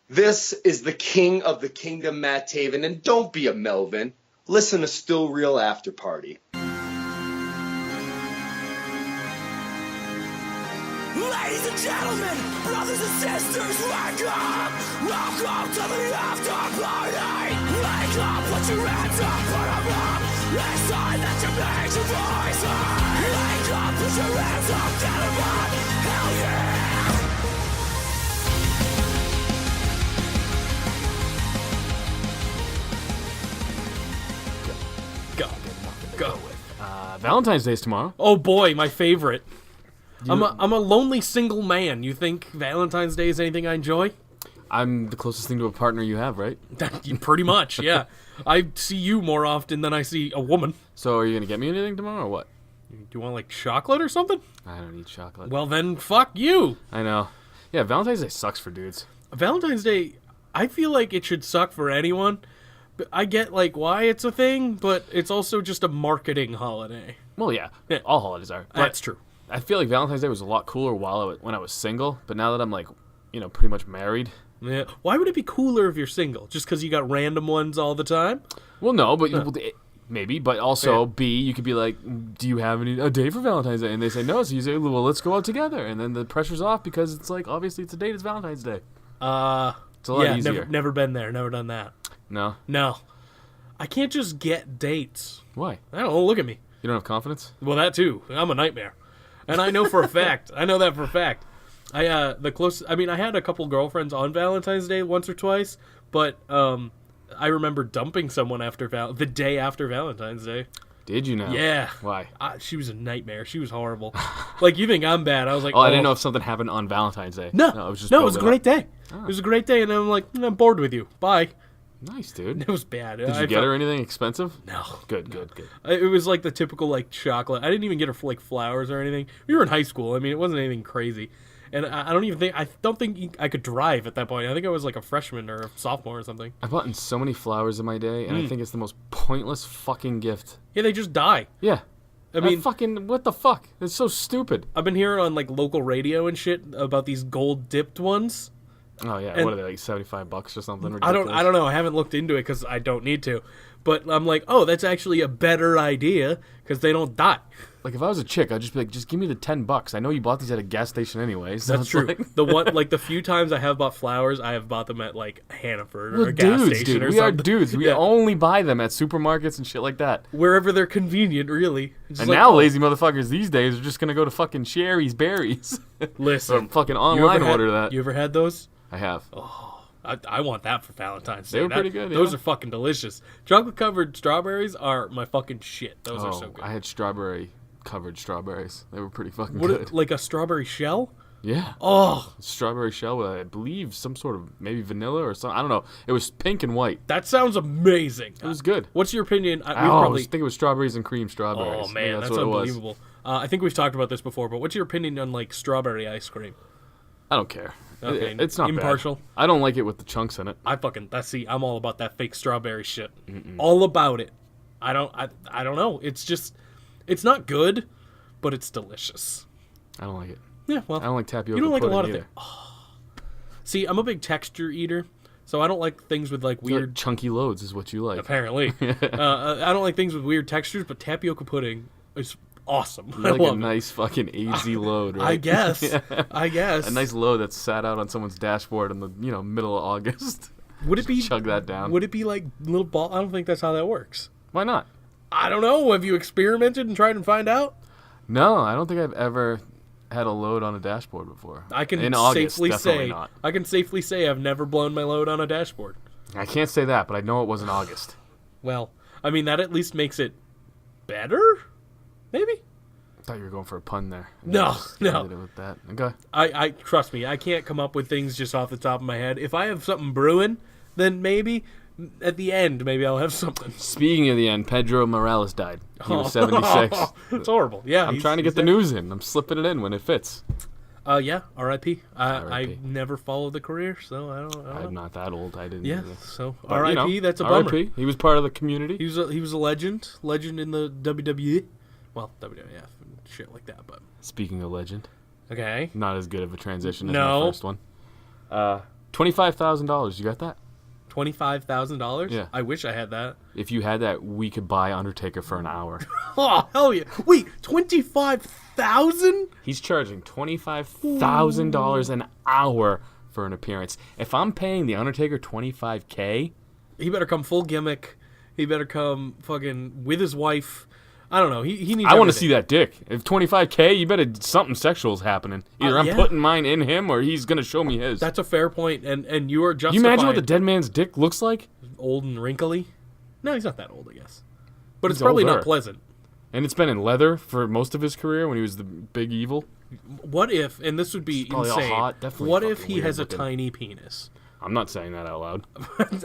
This is the king of the kingdom, Matt Taven, and don't be a Melvin. Listen to Still Real After Party. Ladies and gentlemen, brothers and sisters, wake up! Welcome to the after party! Wake up, put your hands up, put them up! It's time that you make your voice heard! Wake up, put your hands up, get them up! Hell yeah! Go. Valentine's Day's tomorrow. Oh boy, my favorite. I'm a lonely single man. You think Valentine's Day is anything I enjoy? I'm the closest thing to a partner you have, right? Pretty much, yeah. I see you more often than I see a woman. So are you going to get me anything tomorrow or what? Do you want like chocolate or something? I don't eat chocolate. Well then, fuck you. I know. Yeah, Valentine's Day sucks for dudes. Valentine's Day, I feel like it should suck for anyone. I get like why it's a thing, but it's also just a marketing holiday. Well, yeah. All holidays are. But That's true. I feel like Valentine's Day was a lot cooler when I was single, but now that I'm like, pretty much married. Yeah. Why would it be cooler if you're single? Just because you got random ones all the time? Well, no, but maybe. But also, B, you could be like, do you have a day for Valentine's Day? And they say no, so you say, well, let's go out together. And then the pressure's off because it's like, obviously, it's a date. It's Valentine's Day. It's a lot easier. Never been there. Never done that. No. I can't just get dates. Why? I don't know. Look at me. You don't have confidence? Well, that too. I'm a nightmare. And I know for a fact. I know that for a fact. I had a couple girlfriends on Valentine's Day once or twice, but I remember dumping someone the day after Valentine's Day. Did you know? Yeah. Why? She was a nightmare. She was horrible. Like, you think I'm bad. I was like, I didn't know if something happened on Valentine's Day. No, it was just it was a great day. Oh. It was a great day, and I'm like, I'm bored with you. Bye. Nice, dude. It was bad. Did you get her anything expensive? No. Good. It was like the typical like chocolate. I didn't even get her like flowers or anything. We were in high school. I mean, it wasn't anything crazy. And I don't think I could drive at that point. I think I was like a freshman or a sophomore or something. I've gotten so many flowers in my day, and I think it's the most pointless fucking gift. Yeah, they just die. Yeah. I mean, what the fuck? It's so stupid. I've been hearing on like local radio and shit about these gold dipped ones. Oh yeah, and what are they, like $75 or something? Ridiculous. I don't know. I haven't looked into it because I don't need to. But I'm like, oh, that's actually a better idea because they don't die. Like if I was a chick, I'd just be like, just give me the $10. I know you bought these at a gas station anyways. So that's true. Like... the few times I have bought flowers, I have bought them at like Hannaford or a gas station dude. or we something. Are dudes. We only buy them at supermarkets and shit like that. Wherever they're convenient, really. And now lazy motherfuckers these days are just gonna go to fucking Sherry's Berries. Listen, or fucking online order that. You ever had those? I have. Oh. I want that for Valentine's Day. They were pretty good. Those are fucking delicious. Chocolate-covered strawberries are my fucking shit. Those are so good. I had strawberry-covered strawberries. They were pretty fucking good. Like a strawberry shell? Yeah. Oh. Strawberry shell with, I believe, some sort of maybe vanilla or something. I don't know. It was pink and white. That sounds amazing. It was good. What's your opinion? I think it was strawberries and cream strawberries. Oh, man, that's unbelievable. I think we've talked about this before, but what's your opinion on, like, strawberry ice cream? I don't care. Okay, it's not impartial. Bad. I don't like it with the chunks in it. I'm all about that fake strawberry shit. All about it. I don't know. It's just, it's not good, but it's delicious. I don't like it. Yeah, well, I don't like tapioca. You don't like a lot either. of things. Oh. See, I'm a big texture eater, so I don't like things with like weird chunky loads is what you like. Apparently, I don't like things with weird textures, but tapioca pudding is awesome. You like a nice fucking AZ load, right? I guess. I guess. A nice load that's sat out on someone's dashboard in the middle of August. Would it be chug that down? Would it be like little ball? I don't think that's how that works. Why not? I don't know. Have you experimented and tried and find out? No, I don't think I've ever had a load on a dashboard before. I can safely say I've never blown my load on a dashboard. I can't say that, but I know it was in August. Well, I mean that at least makes it better. Maybe. I thought you were going for a pun there. No. With that. Okay. I trust me. I can't come up with things just off the top of my head. If I have something brewing, then maybe at the end, maybe I'll have something. Speaking of the end, Pedro Morales died. He was 76. It's horrible. Yeah. I'm trying to get the news in. I'm slipping it in when it fits. Yeah. R.I.P. I never followed the career, so I don't. I'm not that old. I didn't. Yeah. Either. So R.I.P. That's a bummer. R.I.P. He was part of the community. He was a legend in the WWE. Well, WWF and shit like that, but... Speaking of legend. Okay. Not as good of a transition as my first one. $25,000. You got that? $25,000? Yeah. I wish I had that. If you had that, we could buy Undertaker for an hour. Oh, hell yeah. Wait, 25,000? He's charging $25,000 an hour for an appearance. If I'm paying the Undertaker $25K, He better come full gimmick. He better come fucking with his wife. I don't know. He needs I want to everything. see that dick. If $25K, you better something sexual's happening. Either I'm yeah. putting mine in him or he's gonna show me his. That's a fair point, and you are justified. You imagine what the dead man's dick looks like? Old and wrinkly? No, he's not that old, I guess. But it's He's probably older. not pleasant. And it's been in leather for most of his career when he was the big evil. What if, and this would be probably all insane, hot, definitely what if fucking he has a weird looking. tiny penis? I'm not saying that out loud.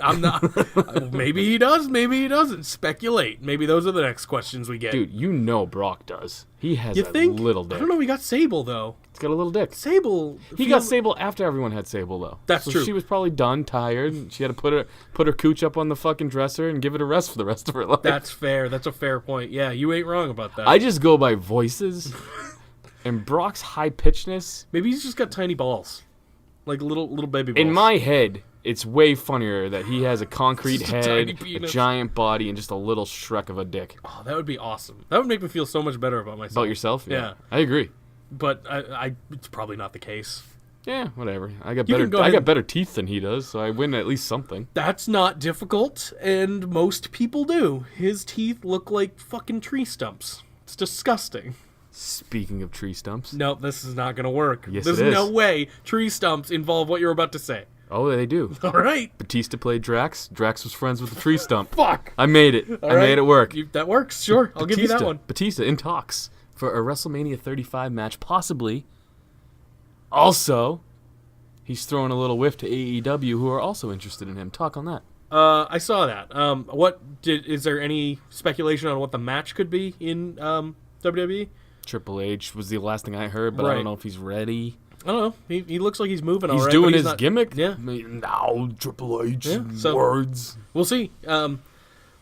I'm not. Maybe he does, maybe he doesn't. Speculate. Maybe those are the next questions we get. Dude, you know Brock does. He has you a think? little dick. I don't know, he got Sable, though. He's got a little dick. Sable. He got Sable after everyone had Sable, though. That's so true. She was probably done, tired. She had to put her cooch up on the fucking dresser and give it a rest for the rest of her life. That's fair. That's a fair point. Yeah, you ain't wrong about that. I just go by voices. And Brock's high-pitchedness, Maybe he's just got tiny balls. Like little baby balls. in my head, it's way funnier that he has a concrete Just a tiny head, a penis. giant body, and just a little Shrek of a dick. Oh, that would be awesome. That would make me feel so much better about myself. About yourself? Yeah. I agree. But it's probably not the case. Yeah, whatever. I got You can better. go I ahead got and- better teeth than he does, so I win at least something. That's not difficult, and most people do. His teeth look like fucking tree stumps. It's disgusting. Speaking of tree stumps, No, this is not going to work. Yes, There's it is. no way tree stumps involve what you're about to say. oh, they do. All right. Batista played Drax. Drax was friends with the tree stump. Fuck. I made it. I made it work. That works. Sure. I'll give you that Batista- one. Batista in talks for a WrestleMania 35 match, possibly. Also, he's throwing a little whiff to AEW, who are also interested in him. Talk on that. I saw that. Is there any speculation on what the match could be in WWE? Triple H was the last thing I heard, but I Right. don't know if he's ready. I don't know. He looks like he's moving He's all right. doing but his not- gimmick. Yeah. I mean, now Triple H Yeah, so- words. We'll see.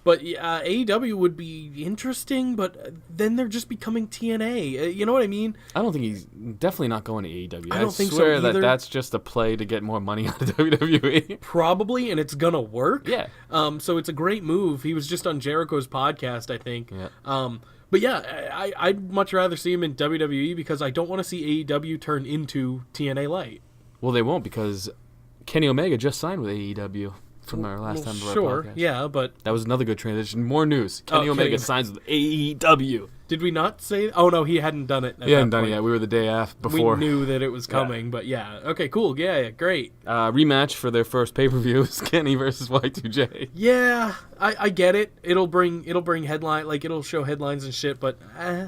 But AEW would be interesting, but then they're just becoming TNA. You know what I mean? I don't think he's definitely not going to AEW. I don't think so swear that either. that's just a play to get more money out of WWE. Probably, and it's gonna work. Yeah. So it's a great move. He was just on Jericho's podcast, I think. Yeah. But yeah, I'd much rather see him in WWE because I don't want to see AEW turn into TNA Light. Well, they won't because Kenny Omega just signed with AEW from our last time of our Sure, podcast. yeah, but That was another good transition. More news. Kenny Kenny Omega Omega. signs with AEW. did we not say? Oh no, he hadn't done it. At He hadn't that done it point. yet. We were the day after before. We knew that it was coming, but yeah. Okay, cool. Yeah, great. Rematch for their first pay-per-view is Kenny versus Y2J. Yeah, I get it. It'll bring headline, like it'll show headlines and shit. But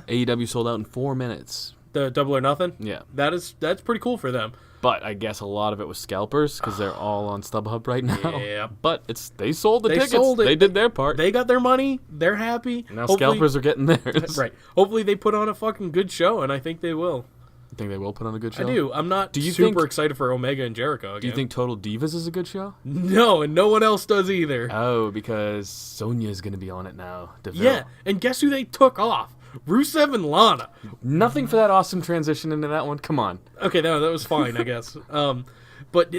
AEW sold out in 4 minutes. the Double or Nothing. Yeah. That's pretty cool for them. But I guess a lot of it was scalpers because they're all on StubHub right now. Yeah. But they sold the They tickets. sold it. They did their part. They got their money. They're happy. Now Hopefully- scalpers are getting theirs. Right. Hopefully they put on a fucking good show, and I think they will. You think they will put on a good show? I do. I'm not Do you super think- excited for Omega and Jericho again. Do you think Total Divas is a good show? No, and no one else does either. Oh, because Sonya's going to be on it now. Deville. Yeah, and guess who they took off? Rusev and Lana. Nothing for that awesome transition into that one. Come on. Okay, that was fine, I guess. But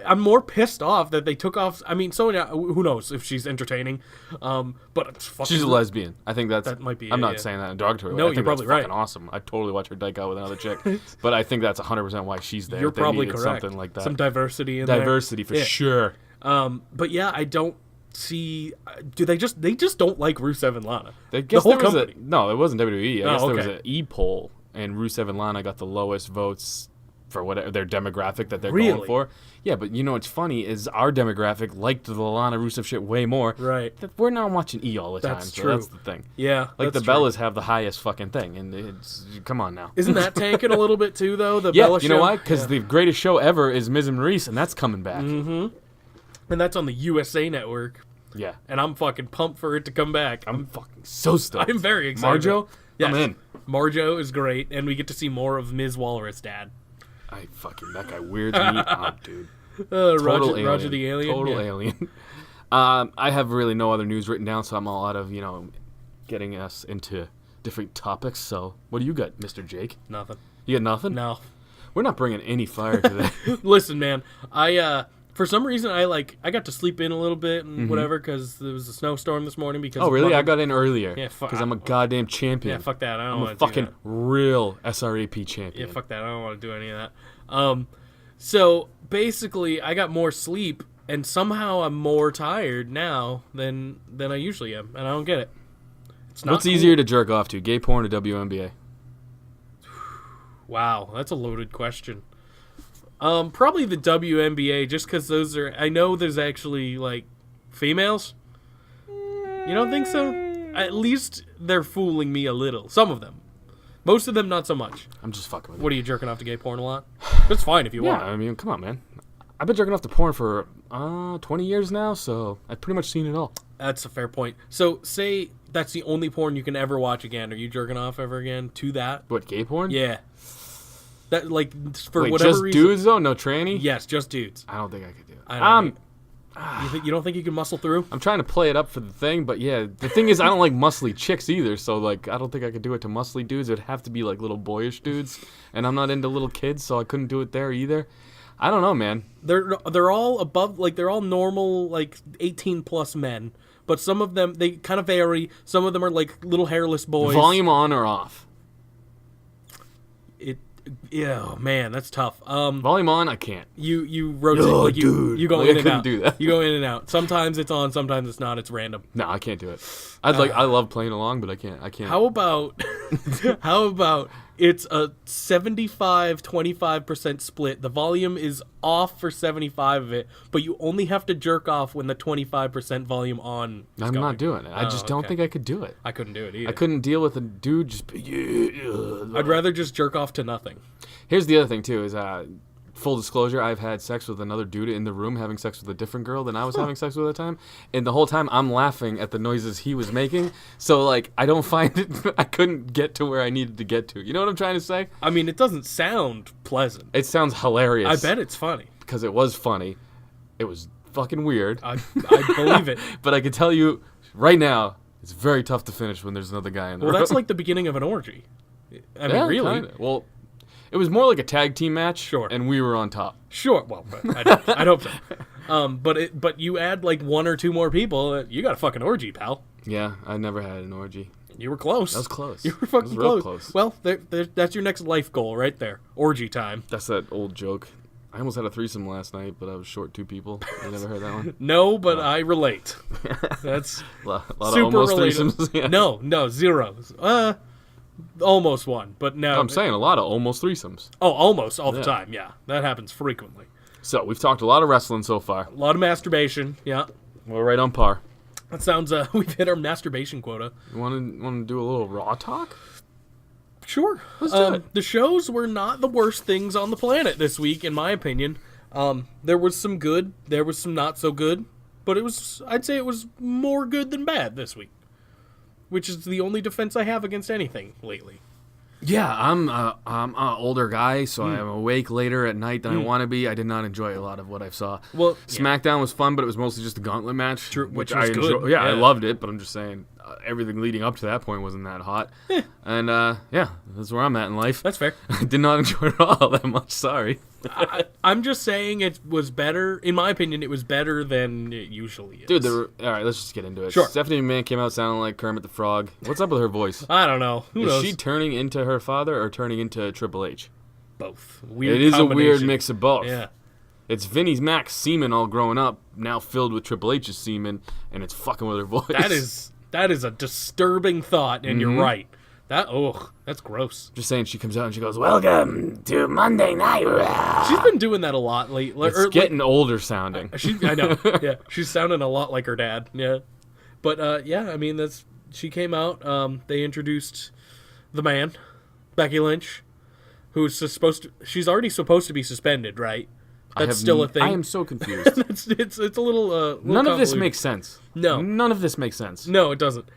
I'm more pissed off that they took off. I mean, Sonya, who knows if she's entertaining? But it's fucking. She's a lesbian. I think That might be I'm it, not yeah. saying that in a derogatory way. No, I think you're probably that's fucking right. awesome. I totally watch her dike out with another chick. But I think that's 100% why she's there. You're They probably needed correct. Something like that. Some diversity in there. Diversity for Yeah. sure. But yeah, I don't see. Do they just don't like Rusev and Lana? I guess the whole there was company. no, it wasn't WWE. I Oh, guess there was okay. an e-poll, and Rusev and Lana got the lowest votes for whatever their demographic that they're Really? going for. Yeah, but you know what's funny is our demographic liked the Lana Rusev shit way more. Right. We're not watching E all the time, That's so true. that's the thing. Yeah, Like that's the true. Bellas have the highest fucking thing, and it's come on now. Isn't that tanking a little bit too, though? The Yeah, Bella you know show? why? Because Yeah. the greatest show ever is Miz and Maurice, and that's coming back. And that's on the USA Network, Yeah, and I'm fucking pumped for it to come back. I'm fucking so stoked. I'm very excited. Marjo, Yes. I'm in. Marjo is great, and we get to see more of Ms. Walrus Dad. That guy weirds me out, dude. Roger, alien. Roger the Alien. Total yeah. alien. I have really no other news written down, so I'm all out of, getting us into different topics. So, what do you got, Mr. Jake? Nothing. You got nothing? No. We're not bringing any fire today. Listen, man. For some reason, I got to sleep in a little bit and whatever because there was a snowstorm this morning. Because Oh, really? I got in earlier. Yeah, because I'm a goddamn champion. Yeah, fuck that. I don't I'm want a to do fucking that. real SRAP champion. Yeah, fuck that. I don't want to do any of that. So basically, I got more sleep, and somehow I'm more tired now than I usually am, and I don't get it. It's not What's cool. easier to jerk off to, gay porn or WNBA? Wow, that's a loaded question. Probably the WNBA, just because those are. I know there's actually like females. You don't think so? At least they're fooling me a little. Some of them. Most of them, not so much. I'm just fucking with What are you jerking off to gay porn a lot? That's fine if you you. want. Yeah, I mean, come on, man. I've been jerking off to porn for 20 years now, so I've pretty much seen it all. That's a fair point. So, say that's the only porn you can ever watch again. Are you jerking off ever again to that? What, gay porn? Yeah. That like for Wait, whatever just reason. dudes though? No tranny? Yes, just dudes. I don't think I could do it. I don't know. You don't think you can muscle through? I'm trying to play it up for the thing, but yeah, the thing is I don't like muscly chicks either, so like I don't think I could do it to muscly dudes. It'd have to be like little boyish dudes, and I'm not into little kids, so I couldn't do it there either. I don't know, man. They're all above, like they're all normal, like 18 plus men. But some of them they kind of vary. Some of them are like little hairless boys. Volume on or off? Yeah, oh, man, that's tough. Volume on, I can't. You rotate, No, like dude. you go Like, in I and couldn't out. do that. You go in and out. Sometimes it's on, sometimes it's not. It's random. No, I can't do it. I love playing along, but I can't. How about it's a 75-25% split. The volume is off for 75 of it, but you only have to jerk off when the 25% volume on is I'm going. not doing it. I just don't okay. think I could do it. I couldn't do it either. I couldn't deal with a dude just. I'd rather just jerk off to nothing. Here's the other thing too: is full disclosure, I've had sex with another dude in the room, having sex with a different girl than I was having sex with at the time, and the whole time I'm laughing at the noises he was making. So like, I don't find it. I couldn't get to where I needed to get to. You know what I'm trying to say? I mean, it doesn't sound pleasant. It sounds hilarious. I bet it's funny. Because it was funny. It was fucking weird. I believe it. But I can tell you right now, it's very tough to finish when there's another guy in the room. Well, that's like the beginning of an orgy. I mean, Yeah, really? kinda. Well, it was more like a tag team match. Sure. And we were on top. Sure. Well, I'd hope so. But you add like one or two more people, you got a fucking orgy, pal. Yeah, I never had an orgy. You were close. That was close. You were fucking That was real close. close. Well, that's your next life goal right there. Orgy time. That's that old joke. I almost had a threesome last night, but I was short 2 people. You never heard that one? No, but I relate. That's A lot super of almost relatable. threesomes. Yeah. No, zeros. Almost one, but no. I'm saying a lot of almost threesomes. Oh, almost all the Yeah. time. Yeah, that happens frequently. So we've talked a lot of wrestling so far. A lot of masturbation. Yeah, We're right on par. that sounds. We've hit our masturbation quota. You want to do a little raw talk? Sure. Let's do it. The shows were not the worst things on the planet this week, in my opinion. There was some good, there was some not so good, but I'd say it was more good than bad this week, which is the only defense I have against anything lately. Yeah, I'm an older guy, so Hmm. I'm awake later at night than I want to be. I did not enjoy a lot of what I saw. Well, yeah. SmackDown was fun, but it was mostly just a gauntlet match, True, which I was good. enjoyed. Yeah, I Yeah. loved it, but I'm just saying everything leading up to that point wasn't that hot. And yeah, that's where I'm at in life. That's fair. I did not enjoy it all that much. Sorry. I'm just saying it was better, in my opinion, it was better than it usually is. Dude, all right, let's just get into it. Sure. Stephanie McMahon came out sounding like Kermit the Frog. What's up with her voice? I don't know. Who Is knows? she turning into her father or turning into Triple H? Both. Weird It is a weird combination. mix of both. Yeah. It's Vinnie's Max semen all growing up, now filled with Triple H's semen, and it's fucking with her voice. That is a disturbing thought, and Mm-hmm. you're right. That's gross. Just saying, she comes out and she goes, "Welcome to Monday Night Raw." She's been doing that a lot lately. It's getting older sounding. I know. Yeah, she's sounding a lot like her dad. Yeah, but yeah, I mean she came out. They introduced the man, Becky Lynch, who's she's already supposed to be suspended, right? That's still a thing. I am so confused. it's a little. None of this convoluted. makes sense. No. None of this makes sense. No, it doesn't.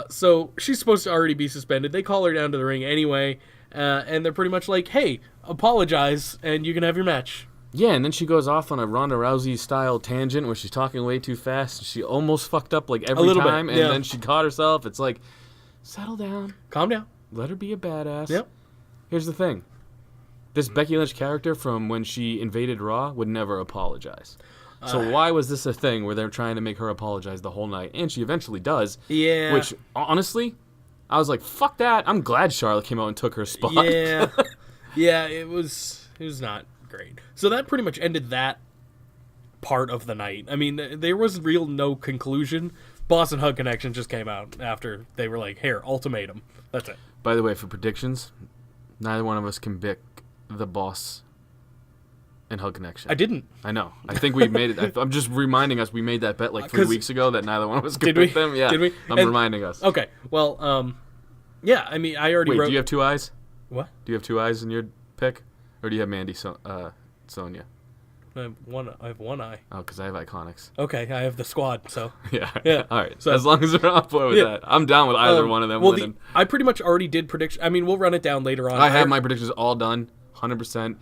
So she's supposed to already be suspended. They call her down to the ring anyway, and they're pretty much like, "Hey, apologize, and you can have your match." Yeah, and then she goes off on a Ronda Rousey style tangent where she's talking way too fast. She almost fucked up like every little bit, time, and yeah. then she caught herself. It's like, settle down. Calm down. Let her be a badass. Yep. Here's the thing. This Becky Lynch character from when she invaded Raw would never apologize. So why was this a thing where they're trying to make her apologize the whole night? And she eventually does. Yeah. Which, honestly, I was like, fuck that. I'm glad Charlotte came out and took her spot. Yeah. Yeah, it was not great. So that pretty much ended that part of the night. I mean, there was no conclusion. Boss and Hug Connection just came out after they were like, here, ultimatum. That's it. By the way, for predictions, neither one of us can pick the Boss and Hug Connection. I didn't. I know. I think we made it. I'm just reminding us we made that bet like 3 weeks ago that neither one of us could pick them. Yeah. Did we? I'm reminding us. Okay. Well, yeah, I mean, I already Wait, wrote... do you have 2 eyes? What? Do you have 2 eyes in your pick? Or do you have Mandy Sonia? I have one eye. Oh, because I have Iconics. Okay, I have the squad, so... Yeah. Yeah. All right. So, as long as we're on board with that. I'm down with either one of them winning. I pretty much already did prediction. I mean, we'll run it down later on. I have my predictions all done, 100%.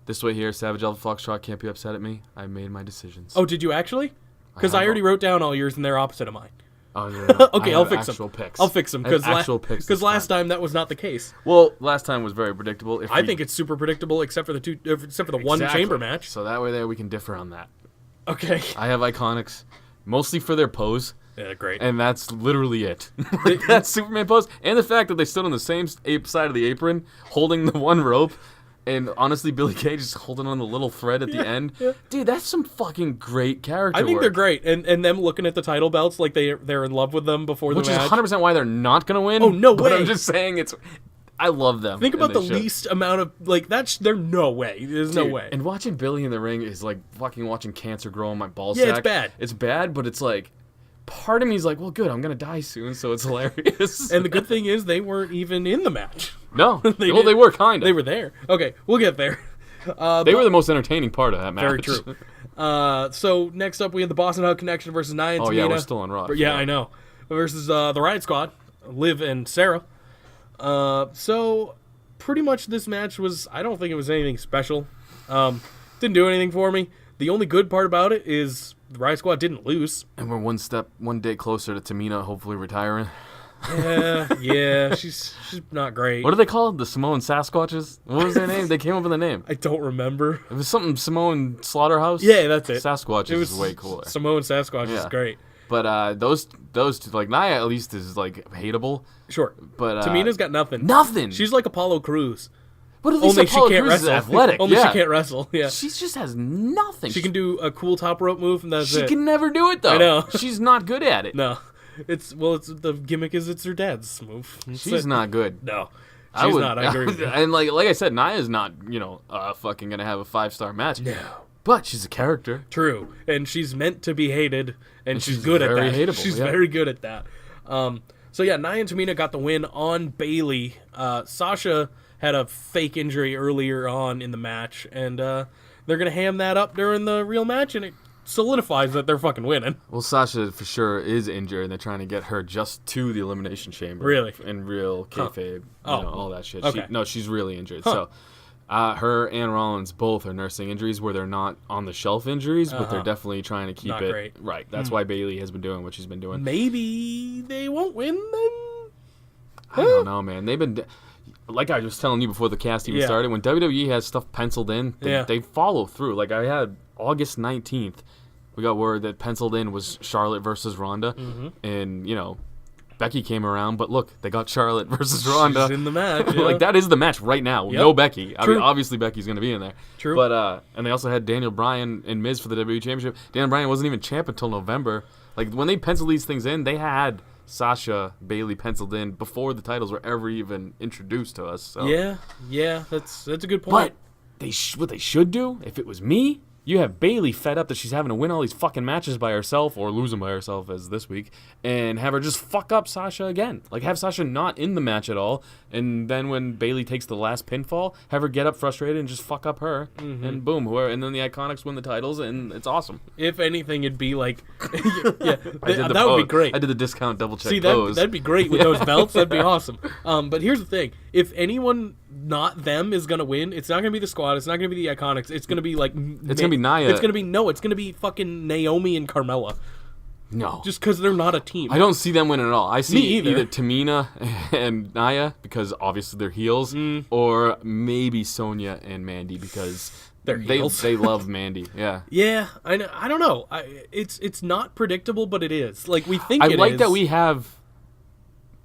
This way here, Savage Alpha Foxtrot can't be upset at me. I made my decisions. Oh, did you actually? Because I already wrote down all yours and they're opposite of mine. Oh, yeah. Okay, I'll fix them. Picks. I'll fix them because last time that was not the case. Well, last time was very predictable. I think it's super predictable except for the one chamber match. So that way there we can differ on that. Okay. I have Iconics, mostly for their pose. Yeah, great. And that's literally it. Like, that Superman pose, and the fact that they stood on the same side of the apron, holding the one rope. And honestly, Billy Kay just holding on the little thread at the end. Yeah. Dude, that's some fucking great character I think work. they're great. And them looking at the title belts like they're in love with them before the match. Which is 100% why they're not going to win. Oh, no way. But I'm just saying I love them. Think about the least amount of, like, there's no way. There's no way. And watching Billy in the ring is like fucking watching cancer grow on my ballsack. Yeah, it's bad. It's bad, but it's like, part of me is like, well, good, I'm going to die soon, so it's hilarious. And the good thing is they weren't even in the match. No. They were kind of. They were there. Okay, we'll get there. They were the most entertaining part of that match. Very true. So next up we have the Boston Hug Connection versus Nia and Tamina. Oh yeah, we're still on Raw. Yeah, I know. Versus the Riot Squad, Liv and Sarah. So pretty much this match I don't think it was anything special. Didn't do anything for me. The only good part about it is the Riot Squad didn't lose. And we're one day closer to Tamina hopefully retiring. Yeah, she's not great. What do they call it? The Samoan Sasquatches? What was their name? They came up with a name. I don't remember. It was something Samoan Slaughterhouse? Yeah, that's it. Sasquatches is way cooler. Samoan Sasquatch is great. But those two, like, Nia at least is, like, hateable. Sure. But Tamina's got nothing. Nothing! She's like Apollo Crews. But at least only Apollo she can't Crews wrestle. is athletic. Only she can't wrestle. Yeah. She just has nothing. She can do a cool top rope move and that's it. She can never do it, though. I know. She's not good at it. No. It's the gimmick is it's her dad's move. She's not good. No. She's not. I agree with you. And like I said, Nia's not, fucking going to have a 5-star match. No. But she's a character. True. And she's meant to be hated, and she's good at that. Hateable, she's very good at that. So yeah, Nia and Tamina got the win on Bayley. Sasha had a fake injury earlier on in the match, and they're going to ham that up during the real match, and it solidifies that they're fucking winning. Well, Sasha for sure is injured, and they're trying to get her just to the Elimination Chamber. Really? In real kayfabe, all that shit. Okay. She's really injured. So her and Rollins both are nursing injuries where they're not on the shelf injuries, but they're definitely trying to keep not it great. right. That's why Bayley has been doing what she's been doing. Maybe they won't win then? I don't know, man. They've been... Like I was telling you before the cast even started, when WWE has stuff penciled in, they follow through. Like I had August 19th, we got word that penciled in was Charlotte versus Ronda, and Becky came around, but look, they got Charlotte versus Ronda. She's in the match. Like that is the match right now. Yep. No Becky. I True. mean, obviously Becky's going to be in there. True. But and they also had Daniel Bryan and Miz for the WWE Championship. Daniel Bryan wasn't even champ until November. Like when they penciled these things in, they had Sasha Bayley penciled in before the titles were ever even introduced to us. So. Yeah, that's a good point. But what they should do, if it was me, you have Bayley fed up that she's having to win all these fucking matches by herself, or lose them by herself as this week, and have her just fuck up Sasha again. Like have Sasha not in the match at all, and then when Bayley takes the last pinfall, have her get up frustrated and just fuck up her, and boom, and then the Iconics win the titles, and it's awesome. If anything, it'd be like, that would be great. I did the discount double check. See, pose. that'd be great with those belts. That'd be awesome. But here's the thing: if anyone not them is gonna win, it's not gonna be the Squad. It's not gonna be the Iconics. It's gonna be like it's gonna be Nia. It's gonna be fucking Naomi and Carmella. No. Just because they're not a team. I don't see them winning at all. I see either. either Tamina and Nia, because obviously they're heels, or maybe Sonya and Mandy, because They're heels. They love Mandy. Yeah. Yeah, I know. I don't know. It's not predictable, but it is. Like we think. I it like is. that we have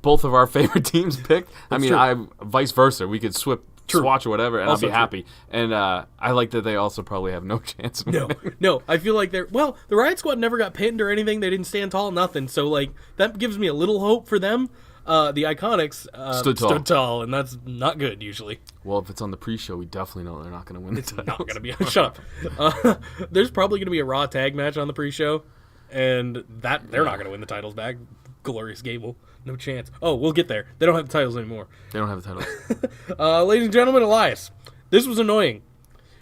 both of our favorite teams picked. I mean, true. vice versa. We could swatch or whatever, and Also I'll be happy. And I like that they also probably have no chance. Of winning. No. I feel like the Riot Squad never got pinned or anything. They didn't stand tall, nothing. So like that gives me a little hope for them. The Iconics stood tall, and that's not good usually. Well, if it's on the pre-show, we definitely know they're not going to win the title. Not going to be. Shut up. There's probably going to be a Raw tag match on the pre-show, and that they're not going to win the titles back. Glorious Gable, no chance. Oh, we'll get there. They don't have the titles anymore. They don't have the title. Ladies and gentlemen, Elias, this was annoying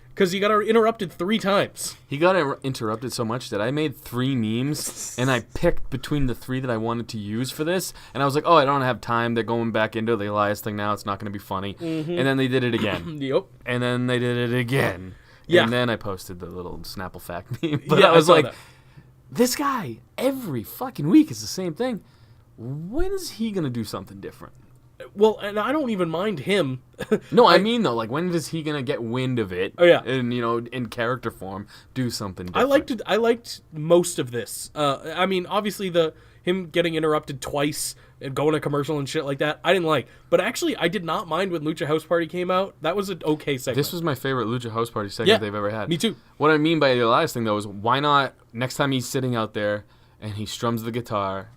because he got interrupted 3 times. He got interrupted so much that I made 3 memes, and I picked between the 3 that I wanted to use for this, and I was like, oh, I don't have time. They're going back into the Elias thing now. It's not going to be funny. Mm-hmm. And then they did it again. Yep. And then they did it again. Yeah. And then I posted the little Snapple fact meme. But Yeah, I was saw like, that. this guy, every fucking week is the same thing. When is he going to do something different? Well, and I don't even mind him. No, I mean, though, like, when is he going to get wind of it? Oh, yeah. And, in character form, do something different? I liked most of this. I mean, obviously him getting interrupted twice and going to commercial and shit like that, I didn't like. But actually, I did not mind when Lucha House Party came out. That was an okay segment. This was my favorite Lucha House Party segment they've ever had. Me too. What I mean by the Elias thing, though, is why not next time he's sitting out there and he strums the guitar,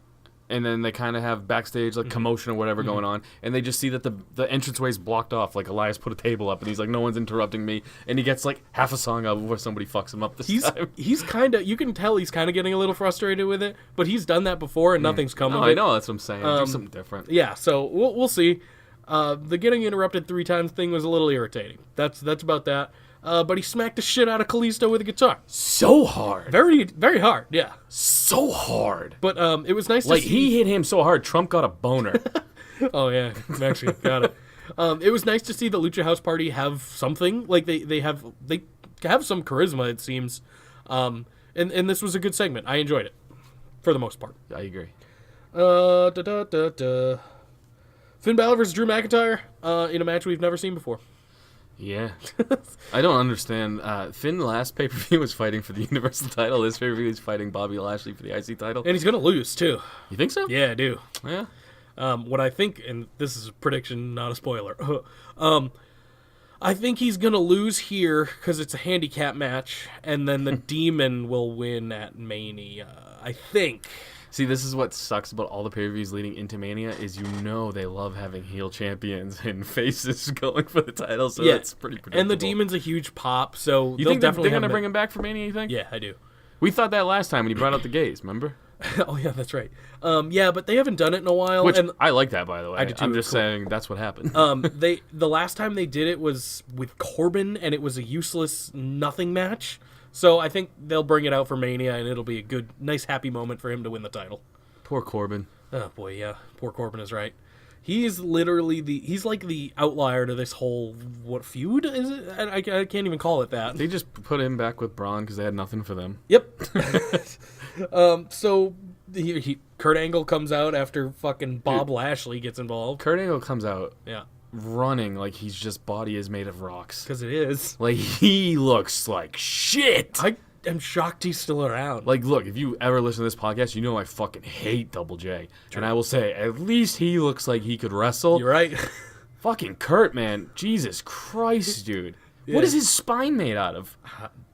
and then they kind of have backstage like commotion or whatever going on, and they just see that the entranceway is blocked off. Like Elias put a table up, and he's like, "No one's interrupting me," and he gets like half a song out before somebody fucks him up. He's kind of, you can tell he's kind of getting a little frustrated with it, but he's done that before and nothing's come of it. I know, that's what I'm saying. Do something different. Yeah, so we'll see. The getting interrupted 3 times thing was a little irritating. That's about that. But he smacked the shit out of Kalisto with a guitar. So hard, Very, very hard. Yeah. so hard. But it was nice to Like see. he hit him so hard, Trump got a boner. Oh yeah, actually got it. It was nice to see the Lucha House Party have something. Like they have some charisma, it seems. And this was a good segment. I enjoyed it for the most part. I agree. Finn Balor versus Drew McIntyre in a match we've never seen before. Yeah. I don't understand. Finn last pay-per-view was fighting for the Universal title. This pay-per-view he's fighting Bobby Lashley for the IC title. And he's gonna lose too. You think so? Yeah, I do. Yeah. What I think, and this is a prediction, not a spoiler. I think he's gonna lose here because it's a handicap match, and then the Demon will win at Mania. I think. See, this is what sucks about all the pay-per-views leading into Mania is they love having heel champions and faces going for the title, so it's pretty predictable. And the Demon's a huge pop, so you they'll think definitely they're going to bring him back for Mania, you think? Yeah, I do. We thought that last time when he brought out the gays, remember? Oh, yeah, that's right. Yeah, but they haven't done it in a while. Which, and I like that, by the way. I do too, I'm just cool. saying that's what happened. The last time they did it was with Corbin, and it was a useless nothing match. So I think they'll bring it out for Mania, and it'll be a good, nice, happy moment for him to win the title. Poor Corbin. Oh boy, yeah. Poor Corbin is right. He's literally he's like the outlier to this whole, what, feud? Is it? I can't even call it that. They just put him back with Braun because they had nothing for them. Yep. So Kurt Angle comes out after fucking Bob Lashley gets involved. Kurt Angle comes out Yeah. running like he's just body is made of rocks. Because it is. Like, he looks like shit. I am shocked he's still around. Like, look, if you ever listen to this podcast, you know I fucking hate Double J. True. And I will say, at least he looks like he could wrestle. You're right. Fucking Kurt, man. Jesus Christ, dude. Yeah. What is his spine made out of?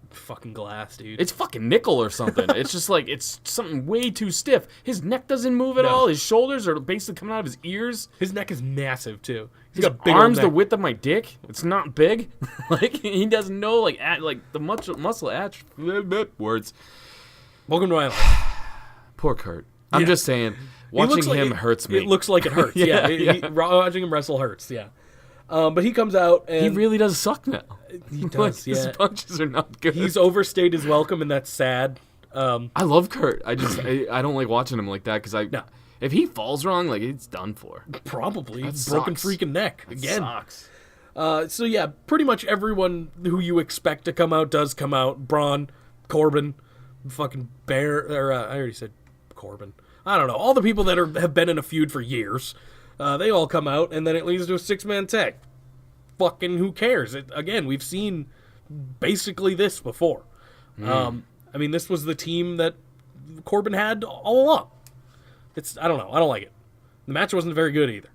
Fucking glass, dude. It's fucking nickel or something. It's just like, it's something way too stiff. His neck doesn't move at all. His shoulders are basically coming out of his ears. His neck is massive, too. His arm's the width of my dick. It's not big. Like, he doesn't know, like the muscle words. Welcome to my life. Poor Kurt. I'm just saying, watching him hurts me. It looks like it hurts. yeah. Watching him wrestle hurts, yeah. But he comes out and... He really does suck now. He does, Like, yeah. His punches are not good. He's overstayed his welcome, and that's sad. I love Kurt. I don't like watching him like that because if he falls wrong, like, it's done for. Probably. That Broken sucks. freaking neck. Again. Sucks. So yeah, pretty much everyone who you expect to come out does come out. Braun, Corbin, fucking Bear, or I already said Corbin. I don't know. All the people that have been in a feud for years, they all come out, and then it leads to a 6-man tag. Fucking who cares? Again, we've seen basically this before. I mean, this was the team that Corbin had all along. I don't know. I don't like it. The match wasn't very good either.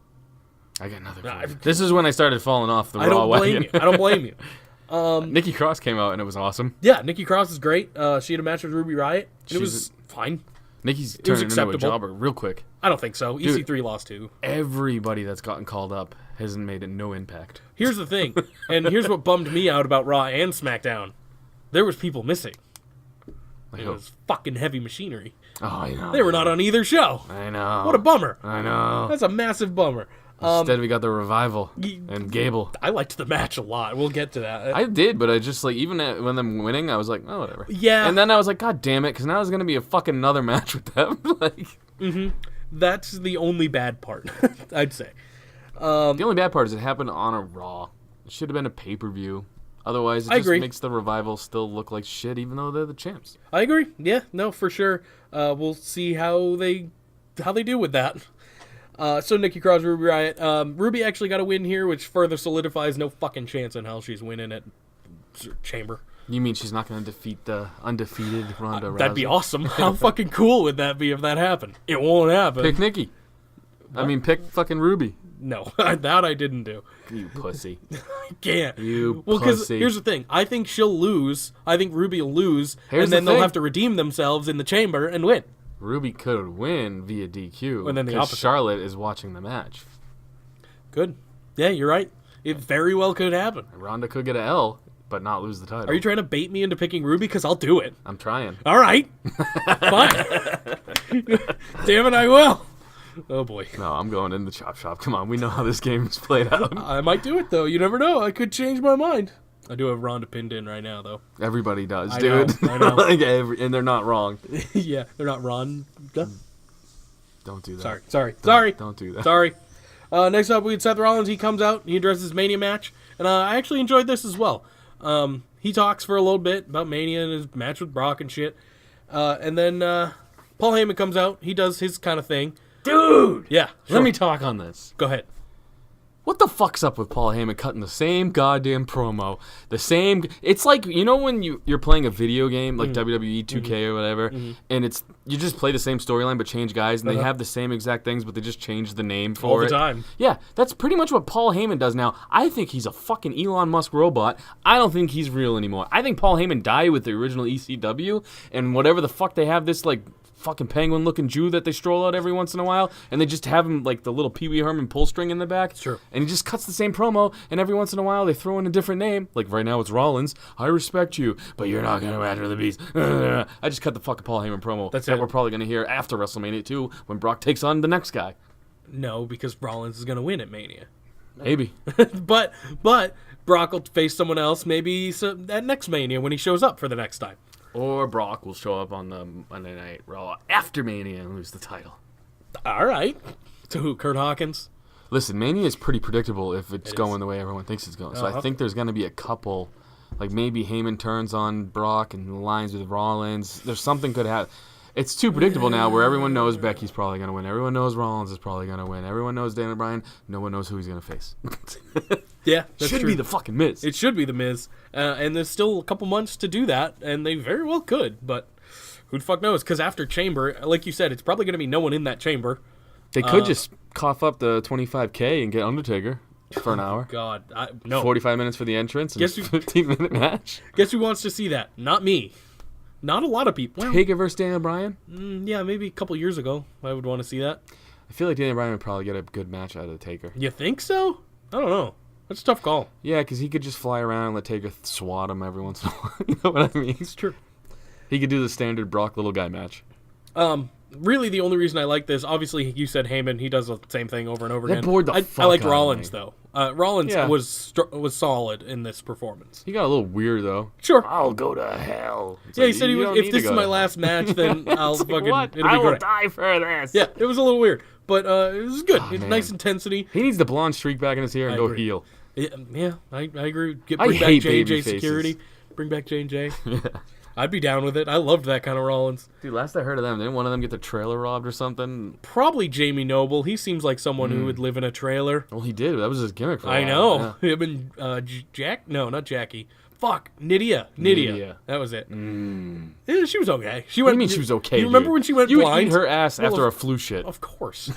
I got nothing for you. This is when I started falling off the Raw wagon. I don't blame you. Nikki Cross came out and it was awesome. Yeah, Nikki Cross is great. She had a match with Ruby Riott. It was fine. Nikki's turning into a jobber real quick. I don't think so. EC3 lost too. Everybody that's gotten called up hasn't made no impact. Here's the thing, and here's what bummed me out about Raw and SmackDown. There was people missing. It was fucking Heavy Machinery. Oh, I know. They were not on either show. I know. What a bummer. I know. That's a massive bummer. Instead, we got the Revival and Gable. I liked the match a lot. We'll get to that. I did, but I just, like, even when I'm winning, I was like, oh, whatever. Yeah. And then I was like, God damn it, because now there's going to be a fucking another match with them. Like, That's the only bad part, I'd say. the only bad part is it happened on a Raw. It should have been a pay-per-view. Otherwise, it just makes the Revival still look like shit, even though they're the champs. I agree. Yeah, no, for sure. We'll see how they do with that. So Nikki Cross, Ruby Riott. Ruby actually got a win here, which further solidifies no fucking chance in hell she's winning at Chamber. You mean she's not going to defeat the undefeated Ronda Rousey? That'd be awesome. How fucking cool would that be if that happened? It won't happen. Pick Nikki. I mean, pick fucking Ruby. No, that I didn't do. You pussy. I can't. You Well, because pussy. here's the thing. I think she'll lose. I think Ruby will lose. Here's and then the they'll thing. have to redeem themselves in the Chamber and win. Ruby could win via DQ. And then the because opposite. Charlotte is watching the match. Good. Yeah, you're right. It very well could happen. Ronda could get an L, but not lose the title. Are you trying to bait me into picking Ruby? Because I'll do it. I'm trying. All right. Fine. Damn it, I will. Oh, boy. No, I'm going in the chop shop. Come on, we know how this game is played out. I might do it, though. You never know. I could change my mind. I do have Ronda pinned in right now, though. Everybody does, I dude. know, I know. Like and they're not wrong. Yeah, they're not Ronda. Don't do that. Sorry. Don't do that. Sorry. Next up, we had Seth Rollins. He comes out. He addresses his Mania match. And I actually enjoyed this as well. He talks for a little bit about Mania and his match with Brock and shit. And then Paul Heyman comes out. He does his kind of thing. Dude! Yeah. Let me talk on this. Go ahead. What the fuck's up with Paul Heyman cutting the same goddamn promo? The same... It's like, you know when you're playing a video game, like WWE 2K or whatever, and it's you just play the same storyline but change guys, and they have the same exact things, but they just change the name for All it. the time. Yeah, that's pretty much what Paul Heyman does now. I think he's a fucking Elon Musk robot. I don't think he's real anymore. I think Paul Heyman died with the original ECW, and whatever the fuck they have this, like... fucking penguin looking Jew that they stroll out every once in a while, and they just have him like the little Pee Wee Herman pull string in the back. Sure. And he just cuts the same promo, and every once in a while they throw in a different name. Like right now it's Rollins. I respect you, but you're not gonna enter the beast. I just cut the fucking Paul Heyman promo. That's that it. we're probably gonna hear after WrestleMania 2 when Brock takes on the next guy. No, because Rollins is going to win at Mania. Maybe. but Brock will face someone else maybe at next Mania when he shows up for the next time. Or Brock will show up on the Monday Night Raw after Mania and lose the title. All right. To who? Kurt Hawkins? Listen, Mania is pretty predictable if it's going the way everyone thinks it's going. So I think there's going to be a couple, like maybe Heyman turns on Brock and aligns with Rollins. There's something could happen. It's too predictable now where everyone knows Becky's probably going to win. Everyone knows Rollins is probably going to win. Everyone knows Daniel Bryan. No one knows who he's going to face. Yeah, that's Should true. be the fucking Miz. It should be the Miz, and there's still a couple months to do that, and they very well could, but who the fuck knows? Because after Chamber, like you said, it's probably going to be no one in that chamber. They could just cough up the $25K and get Undertaker for an hour. God, no. 45 minutes for the entrance and Guess a who- 15-minute match. Guess who wants to see that? Not me. Not a lot of people. Well, Taker versus Daniel Bryan. yeah, maybe a couple years ago, I would want to see that. I feel like Daniel Bryan would probably get a good match out of the Taker. You think so? I don't know. That's a tough call. Yeah, because he could just fly around and let Taker swat him every once in a while. You know what I mean? It's true. He could do the standard Brock little guy match. Really, the only reason I like this, obviously, you said Heyman. He does the same thing over and over That again. bored the I fuck liked out of Rollins, me. though. Rollins Yeah. was solid in this performance. He got a little weird, though. Sure. I'll go to hell. It's Yeah, he like, said you don't if need this to is go my to last match, then I'll hell. It's like, fucking... what? It'll I be will great. die for this. Yeah, it was a little weird. But it was good. It's man. nice intensity. He needs the blonde streak back in his hair and I go agree. heel. Yeah, I agree. I Bring back hate J&J baby faces. security. Bring back J&J. I'd be down with it. I loved that kind of Rollins. Dude, last I heard of them, didn't one of them get their trailer robbed or something? Probably Jamie Noble. He seems like someone who would live in a trailer. Well, he did. That was his gimmick for a I while. know. Yeah. Him and Jack? No, not Jackie. Fuck, Nydia. That was it. Yeah, she was okay. She went. What do you mean she was okay? You remember dude? when she went you blind? would eat her ass Well, after a flu shit. Of course.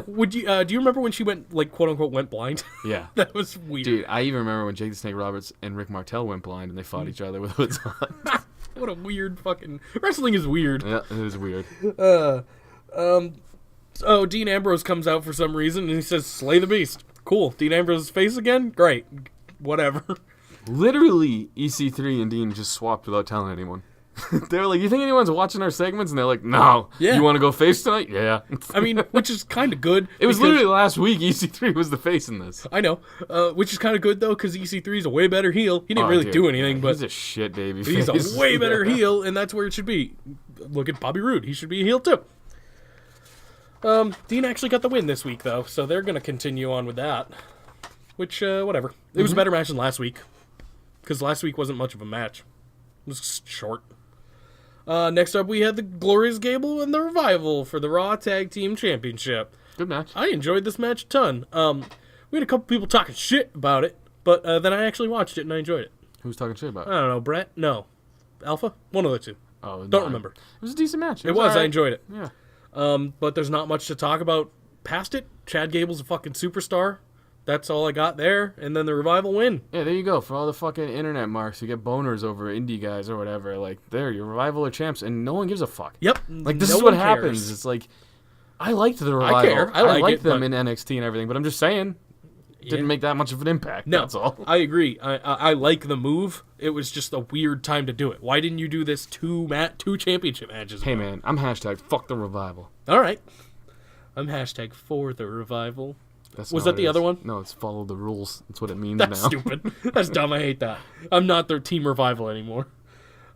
Would you? Do you remember when she went, like, quote unquote, went blind? Yeah. That was weird. Dude, I even remember when Jake the Snake Roberts and Rick Martel went blind and they fought each other with hoods on. What a weird fucking wrestling is weird. Yeah, it was weird. Oh, Dean Ambrose comes out for some reason and he says, "Slay the Beast." Cool. Dean Ambrose's face again? Great. Whatever. Literally, EC3 and Dean just swapped without telling anyone. They were like, "You think anyone's watching our segments?" And they're like, "No." Yeah. You want to go face tonight? Yeah. I mean, which is kind of good. It was because- literally last week. EC3 was the face in this. I know. Which is kind of good, though, because EC3 is a way better heel. He didn't Oh, really dude. do anything, but He's a shit baby he's face. a way better heel, and that's where it should be. Look at Bobby Roode. He should be a heel, too. Dean actually got the win this week, though, so they're going to continue on with that. Which, whatever. It was a better match than last week, because last week wasn't much of a match. It was short. Next up, we had the Glorious Gable and the Revival for the Raw Tag Team Championship. Good match. I enjoyed this match a ton. We had a couple people talking shit about it, but then I actually watched it and I enjoyed it. Who's talking shit about I it? don't know, Brett? No. Alpha? One of the two. Oh, Don't no. remember. It was a decent match. It was. I alright. enjoyed it. Yeah. But there's not much to talk about past it. Chad Gable's a fucking superstar. That's all I got there. And then the Revival win. Yeah, there you go. For all the fucking internet marks who get boners over indie guys or whatever, like, there, your Revival are champs, and no one gives a fuck. Yep. Like, this no is what one happens. cares. It's like, I liked the Revival. care. I like liked it, them but- in NXT and everything, but I'm just saying, it didn't make that much of an impact. No, That's all. I agree. I like the move. It was just a weird time to do it. Why didn't you do this two championship matches Hey, ago? man, I'm hashtag fuck the Revival. All right. I'm hashtag for the Revival. That's Was not that what the it other is. one? No, it's follow the rules. That's what it means That's now. stupid. That's dumb. I hate that. I'm not their Team Revival anymore.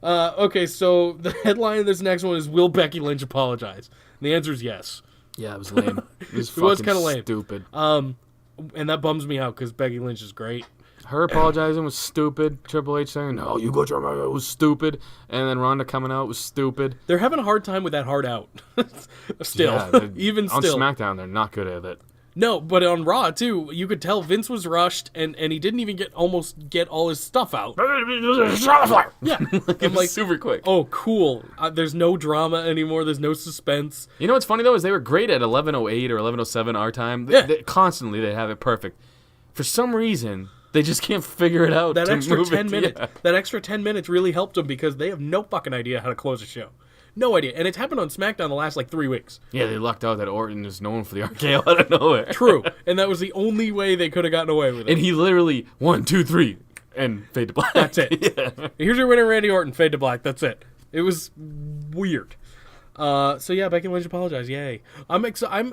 Okay, so the headline of this next one is, will Becky Lynch apologize? And the answer is yes. Yeah, it was lame. It was, It was fucking kinda lame. stupid. And that bums me out because Becky Lynch is great. Her apologizing was stupid. Triple H saying, "No, you go Triple H," it was stupid. And then Ronda coming out was stupid. They're having a hard time with that hard out. Still. Yeah, Even on still. SmackDown, they're not good at it. No, but on Raw, too, you could tell Vince was rushed and he didn't even almost get all his stuff out. Yeah. I'm like, super quick. oh, cool. There's no drama anymore. There's no suspense. You know what's funny though is they were great at 11:08 or 11:07 our time. Yeah. Constantly they have it perfect. For some reason, they just can't figure it out. That to extra move 10 it. minutes, Yeah. that extra 10 minutes really helped them because they have no fucking idea how to close a show. No idea. And it's happened on SmackDown the last, 3 weeks. Yeah, they lucked out that Orton is known for the RKO out of nowhere. True. And that was the only way they could have gotten away with it. And he literally 1, 2, 3 and fade to black. That's it. Yeah. Here's your winner, Randy Orton. Fade to black. That's it. It was weird. So yeah, Becky Lynch apologized. Yay. I'm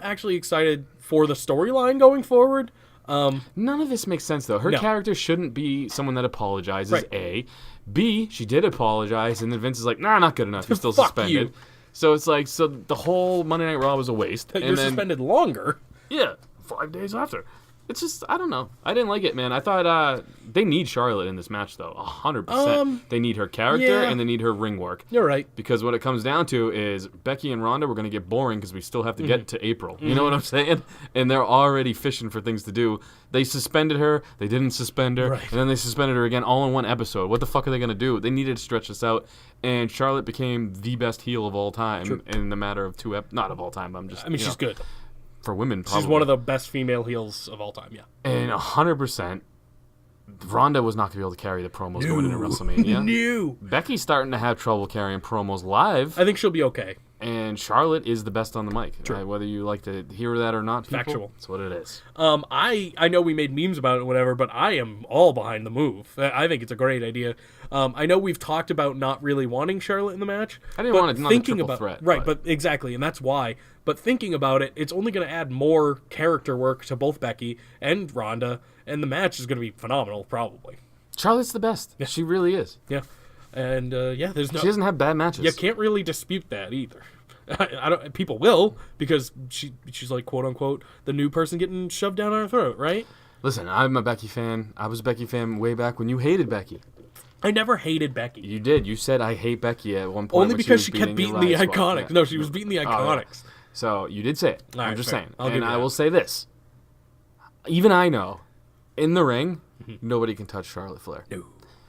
actually excited for the storyline going forward. None of this makes sense though. Her No. character shouldn't be someone that apologizes. Right. A, B, she did apologize, and then Vince is like, "Nah, not good enough. You're still Fuck suspended." you. So it's like, so the whole Monday Night Raw was a waste. You're and then, suspended longer. Yeah, 5 days after. It's just, I don't know. I didn't like it, man. I thought they need Charlotte in this match, though. 100%. They need her character, yeah. and they need her ring work. You're right. Because what it comes down to is Becky and Ronda were going to get boring because we still have to Mm-hmm. get to April. You know what I'm saying? And they're already fishing for things to do. They suspended her. They didn't suspend her. Right. And then they suspended her again all in one episode. What the fuck are they going to do? They needed to stretch this out. And Charlotte became the best heel of all time in the matter of 2 not of all time, but I'm just, I mean, you she's know, good. for women, probably. She's one of the best female heels of all time, yeah. And 100%, Ronda was not going to be able to carry the promos going into WrestleMania. New. Becky's starting to have trouble carrying promos live, I think she'll be okay. and Charlotte is the best on the mic. Whether you like to hear that or not, people, Factual. that's what it is. I know we made memes about it and whatever, but I am all behind the move. I think it's a great idea. I know we've talked about not really wanting Charlotte in the match. I didn't but want it, not a thinking triple about threat, right, but- but exactly, and that's why. But thinking about it, it's only going to add more character work to both Becky and Ronda, and the match is going to be phenomenal, probably. Charlotte's the best. She really is. Yeah, and yeah, there's no. She doesn't have bad matches. You can't really dispute that either. I don't. People will because she's like quote unquote the new person getting shoved down our throat, right? Listen, I'm a Becky fan. I was a Becky fan way back when you hated Becky. I never hated Becky. You did. You said I hate Becky at one point. Only when because she she was kept beating the Elias Squad. Iconics. Yeah. No, she was beating the Iconics. So you did say it. All I'm right, just fair. saying. I'll give And you I that. will say this. Even I know, in the ring, Mm-hmm. nobody can touch Charlotte Flair. No.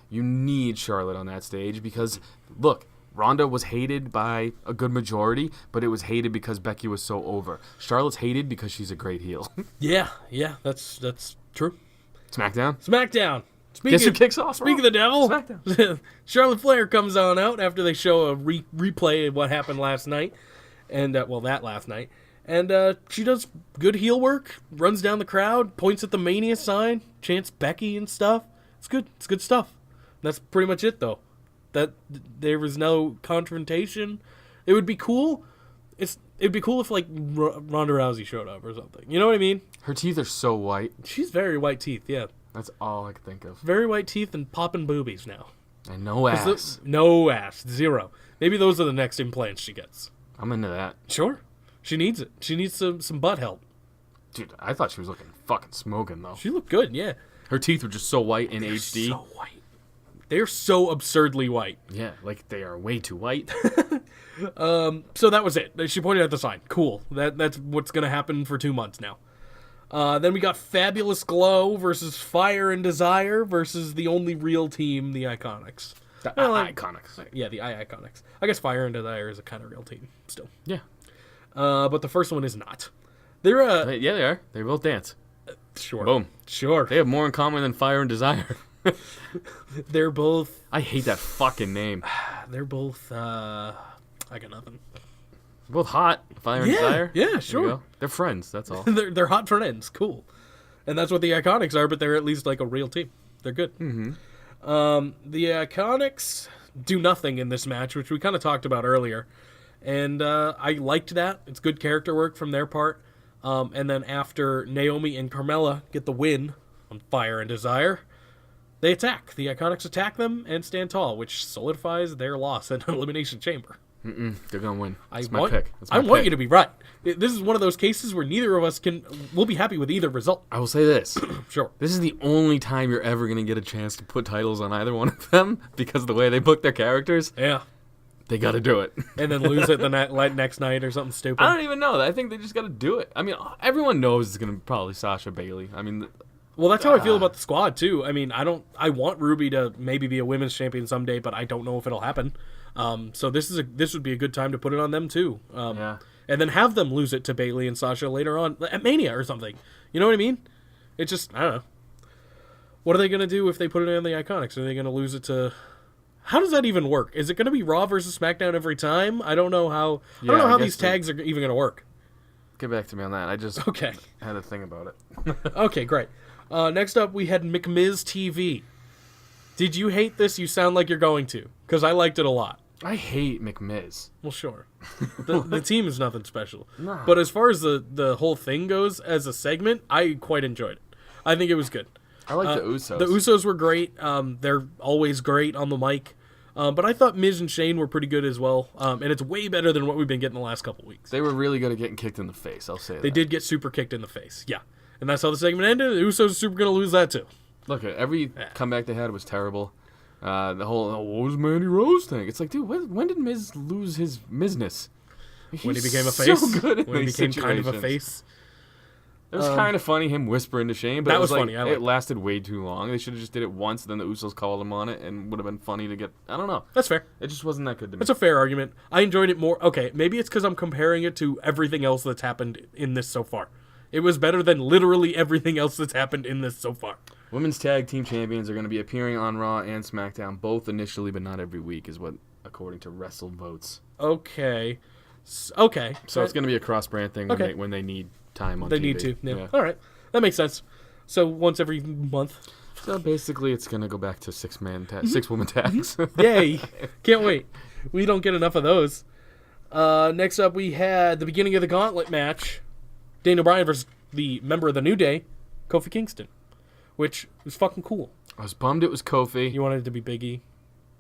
You need Charlotte on that stage because, look, Ronda was hated by a good majority, but it was hated because Becky was so over. Charlotte's hated because she's a great heel. Yeah, that's true. SmackDown. Speaking Guess who kicks off? Speaking of the devil, SmackDown. Charlotte Flair comes on out after they show a replay of what happened last night, and that last night. And she does good heel work, runs down the crowd, points at the Mania sign, chants Becky and stuff. It's good. It's good stuff. That's pretty much it, though. That there was no confrontation. It would be cool. It'd be cool if like Ronda Rousey showed up or something. You know what I mean? Her teeth are so white. She's very white teeth. Yeah, That's all I can think of. very white teeth and popping boobies now. And no ass. No ass. Zero. Maybe those are the next implants she gets. I'm into that. Sure. She needs it. She needs some butt help. Dude, I thought she was looking fucking smoking, though. She looked good, yeah. Her teeth were just so white in HD. So white. They're so absurdly white. Yeah, like they are way too white. So that was it. She pointed at the sign. Cool. That's what's going to happen for 2 months now. Then we got Fabulous Glow versus Fire and Desire versus the only real team, the Iconics. The Iconics. Yeah, the Iconics. I guess Fire and Desire is a kind of real team still. Yeah. But the first one is not. They're Yeah, they are. They both dance. sure. Boom. Sure. They have more in common than Fire and Desire. They're both I hate that fucking name. I got nothing. Both hot. Fire and Desire. Yeah, There you sure. go. They're friends, that's all. they're hot friends. Cool. And that's what the Iconics are, but they're at least like a real team. They're good. Mm-hmm. The Iconics do nothing in this match, which we kind of talked about earlier. And I liked that. It's good character work from their part. And then after Naomi and Carmella get the win on Fire and Desire, they attack. The Iconics attack them and stand tall, which solidifies their loss in Elimination Chamber. They're going to win. That's want, my pick. I want you to be right. This is one of those cases where neither of us we'll be happy with either result. I will say this. Sure. This is the only time you're ever going to get a chance to put titles on either one of them because of the way they book their characters. Yeah. They got to do it. And then lose it the next night or something stupid. I don't even know. I think they just got to do it. I mean, everyone knows it's going to probably Sasha Bailey. I mean, Well, that's how I feel about the squad too. I mean, I want Ruby to maybe be a women's champion someday, but I don't know if it'll happen. So this would be a good time to put it on them too. Yeah. And then have them lose it to Bailey and Sasha later on at Mania or something. You know what I mean? It's just I don't know. What are they gonna do if they put it on the Iconics? Are they gonna lose it to? How does that even work? Is it gonna be Raw versus SmackDown every time? I don't know how. I don't know how these tags are even gonna work. Get back to me on that. I just Okay. had a thing about it. Okay, great. Next up, we had McMiz TV. Did you hate this? You sound like you're going to, because I liked it a lot. I hate McMiz. Well, sure. The team is nothing special. Nah. But as far as the whole thing goes as a segment, I quite enjoyed it. I think it was good. I like the Usos. The Usos were great. They're always great on the mic. But I thought Miz and Shane were pretty good as well. And it's way better than what we've been getting the last couple weeks. They were really good at getting kicked in the face, I'll say that. They did get super kicked in the face. Yeah. And that's how the segment ended. The Usos are super going to lose that too. Look, every comeback they had was terrible. The whole, what was Mandy Rose thing? It's like, dude, when did Miz lose his Mizness? When he became a so face. good in When he these became kind of a situations. face. It was kind of funny, him whispering to Shane, but That it was was like, funny, I liked it lasted way too long. They should have just did it once, then the Usos called him on it, and would have been funny to get, I don't know. That's fair. It just wasn't that good to me. That's a fair argument. I enjoyed it more. Okay, maybe it's because I'm comparing it to everything else that's happened in this so far. It was better than literally everything else that's happened in this so far. Women's Tag Team Champions are going to be appearing on Raw and SmackDown, both initially, but not every week, is what, according to Wrestle Votes. Okay. Okay. So it's going to be a cross-brand thing Okay. when they need time on They TV. need to. Yeah. All right. That makes sense. So once every month. So basically, it's going to go back to six-woman tags. Yay. Can't wait. We don't get enough of those. Next up, we had the beginning of the gauntlet match. Daniel Bryan versus the member of the New Day, Kofi Kingston. Which was fucking cool. I was bummed it was Kofi You wanted it to be Big E.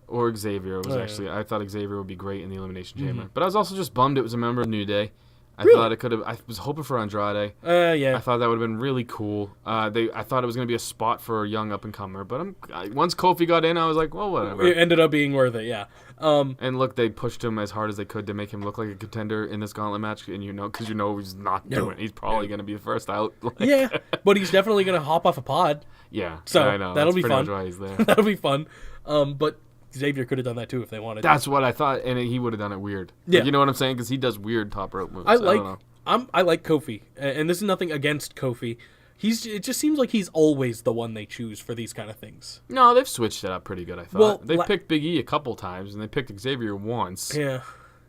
or Xavier. It was Oh, yeah. actually I thought Xavier would be great in the Elimination Chamber, but I was also just bummed it was a member of New Day. I Really? thought it could have. I was hoping for Andrade. Yeah. I thought that would have been really cool. I thought it was going to be a spot for a young up and comer, but once Kofi got in, I was like, well, whatever. It ended up being worth it, yeah. And look, they pushed him as hard as they could to make him look like a contender in this gauntlet match, and because he's not doing it. He's probably going to be the first out. Yeah, but he's definitely going to hop off a pod. Yeah, So I know. that'll That's be pretty fun. much why he's there. That'll be fun. But Xavier could have done that too if they wanted. That's what I thought, and he would have done it weird. Yeah. You know what I'm saying? Because he does weird top rope moves. I don't know. I like Kofi, and this is nothing against Kofi. It just seems like he's always the one they choose for these kind of things. No, they've switched it up pretty good, I thought. Well, They picked Big E a couple times, and they picked Xavier once. Yeah.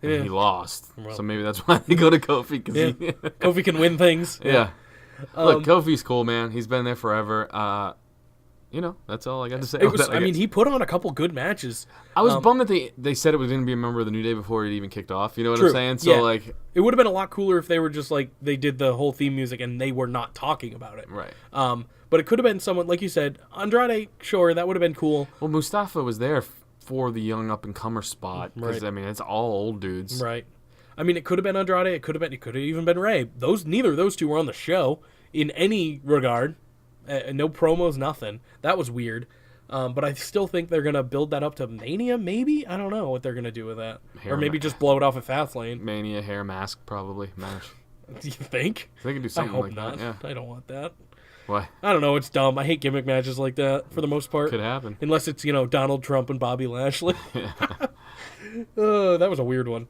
And he lost. So maybe that's why they go to Kofi. Cause Yeah. Kofi can win things. yeah. Look, Kofi's cool, man. He's been there forever. That's all I got to say. He put on a couple good matches. I was bummed that they said it was going to be a member of the New Day before it even kicked off. You know what True. I'm saying? So, Yeah. It would have been a lot cooler if they were just like, they did the whole theme music and they were not talking about it. Right. But it could have been someone, like you said, Andrade, sure, that would have been cool. Well, Mustafa was there for the young up-and-comer spot. Because, Right. it's all old dudes. Right. It could have been Andrade. It could have even been Ray. Neither of those two were on the show in any regard. No promos, nothing. That was weird. But I still think they're gonna build that up to Mania. Maybe I don't know what they're gonna do with that, or maybe just blow it off at Fastlane. Mania hair mask probably match. Do you think? They can do something I hope like not. that. Yeah. I don't want that. Why? I don't know. It's dumb. I hate gimmick matches like that for the most part. Could happen. Unless it's Donald Trump and Bobby Lashley. That was a weird one.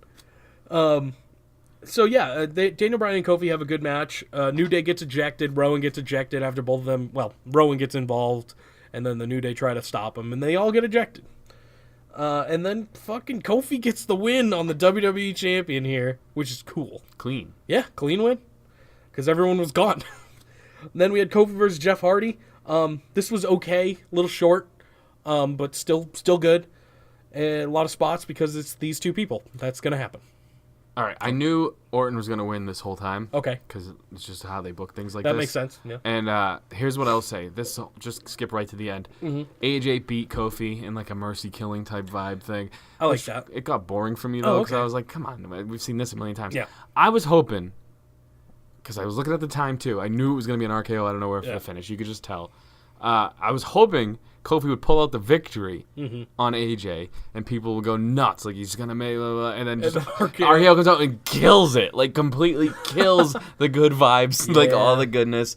So yeah, Daniel Bryan and Kofi have a good match. New Day gets ejected. Rowan gets ejected after both of them. Well, Rowan gets involved, and then the New Day try to stop him, and they all get ejected. And then fucking Kofi gets the win on the WWE champion here, which is cool. Clean. Yeah, clean win, because everyone was gone. And then we had Kofi versus Jeff Hardy. This was okay, a little short, but still good. And a lot of spots because it's these two people. That's gonna happen. All right, I knew Orton was going to win this whole time. Okay. Because it's just how they book things like That this. makes sense, yeah. And here's what I'll say. Just skip right to the end. Mm-hmm. AJ beat Kofi in like a mercy killing type vibe thing. I like that. It got boring for me, though, because okay. I was like, come on, man, we've seen this a million times. Yeah. I was hoping, because I was looking at the time, too. I knew it was going to be an RKO out of nowhere for Yeah. the finish. You could just tell. I was hoping Kofi would pull out the victory on AJ, and people would go nuts, like he's gonna make, blah, blah, and then just RKO comes out and kills it, like completely kills the good vibes, like all the goodness.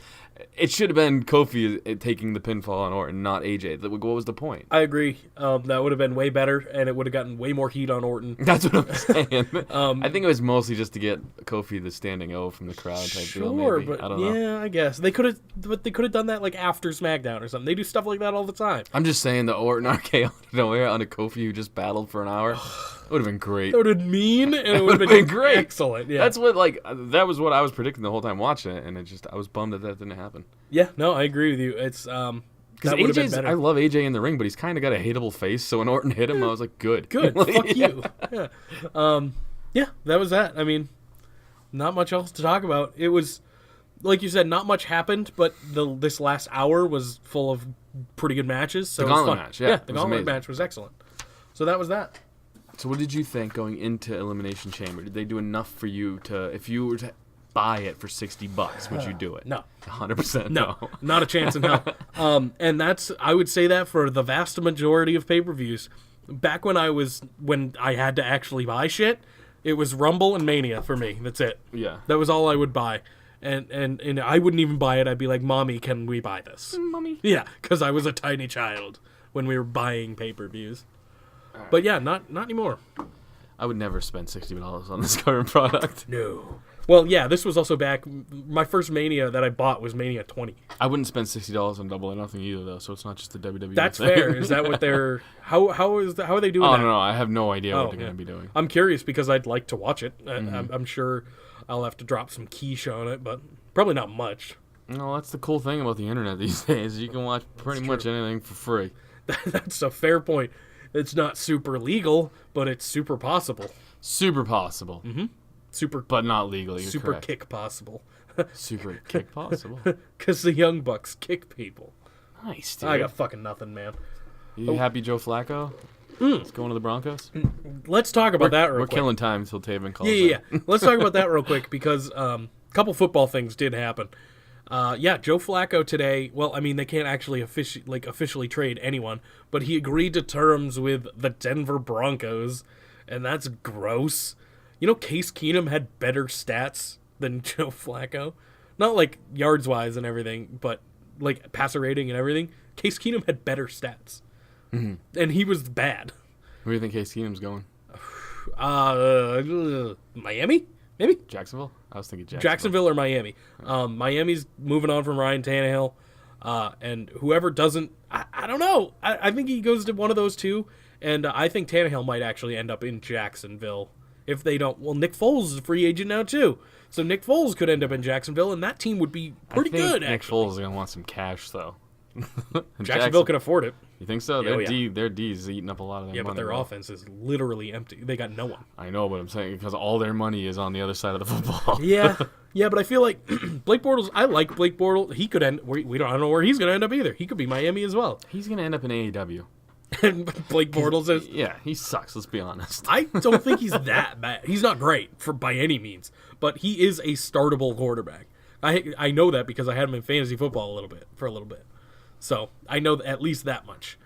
It should have been Kofi taking the pinfall on Orton, not AJ. What was the point? I agree. That would have been way better, and it would have gotten way more heat on Orton. That's what I'm saying. I think it was mostly just to get Kofi the standing O from the crowd type deal. Maybe. But I don't know. yeah, I guess they could have done that like after SmackDown or something. They do stuff like that all the time. I'm just saying the Orton RKO out of nowhere on a Kofi who just battled for an hour. It would have been great. It would have been mean, and it would have been great. Excellent. Yeah, That's what that was what I was predicting the whole time watching it, and I was bummed that didn't happen. yeah. No, I agree with you. It's that would have been better. I love AJ in the ring, but he's kind of got a hateable face. So when Orton hit him, I was like, good, Good. Like, Fuck yeah. you. Yeah. Yeah, that was that. Not much else to talk about. It was, like you said, not much happened, but this last hour was full of pretty good matches. So The it was gauntlet fun. match, yeah, the it was gauntlet amazing. match was excellent. So that was that. So what did you think going into Elimination Chamber? Did they do enough for you if you were to buy it for $60, would you do it? No. 100% No, not a chance in hell. And I would say that for the vast majority of pay-per-views. Back when I had to actually buy shit, it was Rumble and Mania for me. That's it. Yeah. That was all I would buy. And I wouldn't even buy it. I'd be like, Mommy, can we buy this? Mommy. Yeah, because I was a tiny child when we were buying pay-per-views. But yeah, not anymore. I would never spend $60 on this current product. No. Well, yeah, this was also back. My first Mania that I bought was Mania 20. I wouldn't spend $60 on Double or Nothing either, though. So it's not just the WWE. That's thing. fair. Is that what they're? How are they doing Oh that? no, I have no idea what they're yeah. going to be doing. I'm curious because I'd like to watch it. I'm sure I'll have to drop some quiche on it, but probably not much. No, that's the cool thing about the internet these days. You can watch pretty much anything for free. That's a fair point. It's not super legal, but it's super possible. Super possible. Mm-hmm. Super, But not legally. super correct. kick possible. Super kick possible. Because the Young Bucks kick people. Nice, dude. I got fucking nothing, man. You happy Joe Flacco? Let's go into the Broncos. Let's talk about that real We're quick. killing time until Taven calls. Yeah. Let's talk about that real quick because a couple football things did happen. Joe Flacco today. Well, I mean, they can't actually officially trade anyone, but he agreed to terms with the Denver Broncos, and that's gross. You know, Case Keenum had better stats than Joe Flacco, not like yards wise and everything, but like passer rating and everything. Case Keenum had better stats, and he was bad. Where do you think Case Keenum's going? Miami, maybe. Jacksonville? I was thinking Jacksonville or Miami. Miami's moving on from Ryan Tannehill, and whoever doesn't, I don't know. I think he goes to one of those two, and I think Tannehill might actually end up in Jacksonville if they don't. Well, Nick Foles is a free agent now too, so Nick Foles could end up in Jacksonville, and that team would be pretty good. Nick actually, Foles is gonna want some cash though. Jacksonville can afford it. You think so? Yeah, Their D is eating up a lot of their Yeah, money. but their offense is literally empty. They got no one. I know, but I'm saying because all their money is on the other side of the football. Yeah, but I feel like Blake Bortles. I like Blake Bortles. He could end. I don't know where he's going to end up either. He could be Miami as well. He's gonna end up in AEW. And Blake Bortles is. Yeah, he sucks. Let's be honest. I don't think he's that bad. He's not great by any means, but he is a startable quarterback. I know that because I had him in fantasy football for a little bit. So I know at least that much.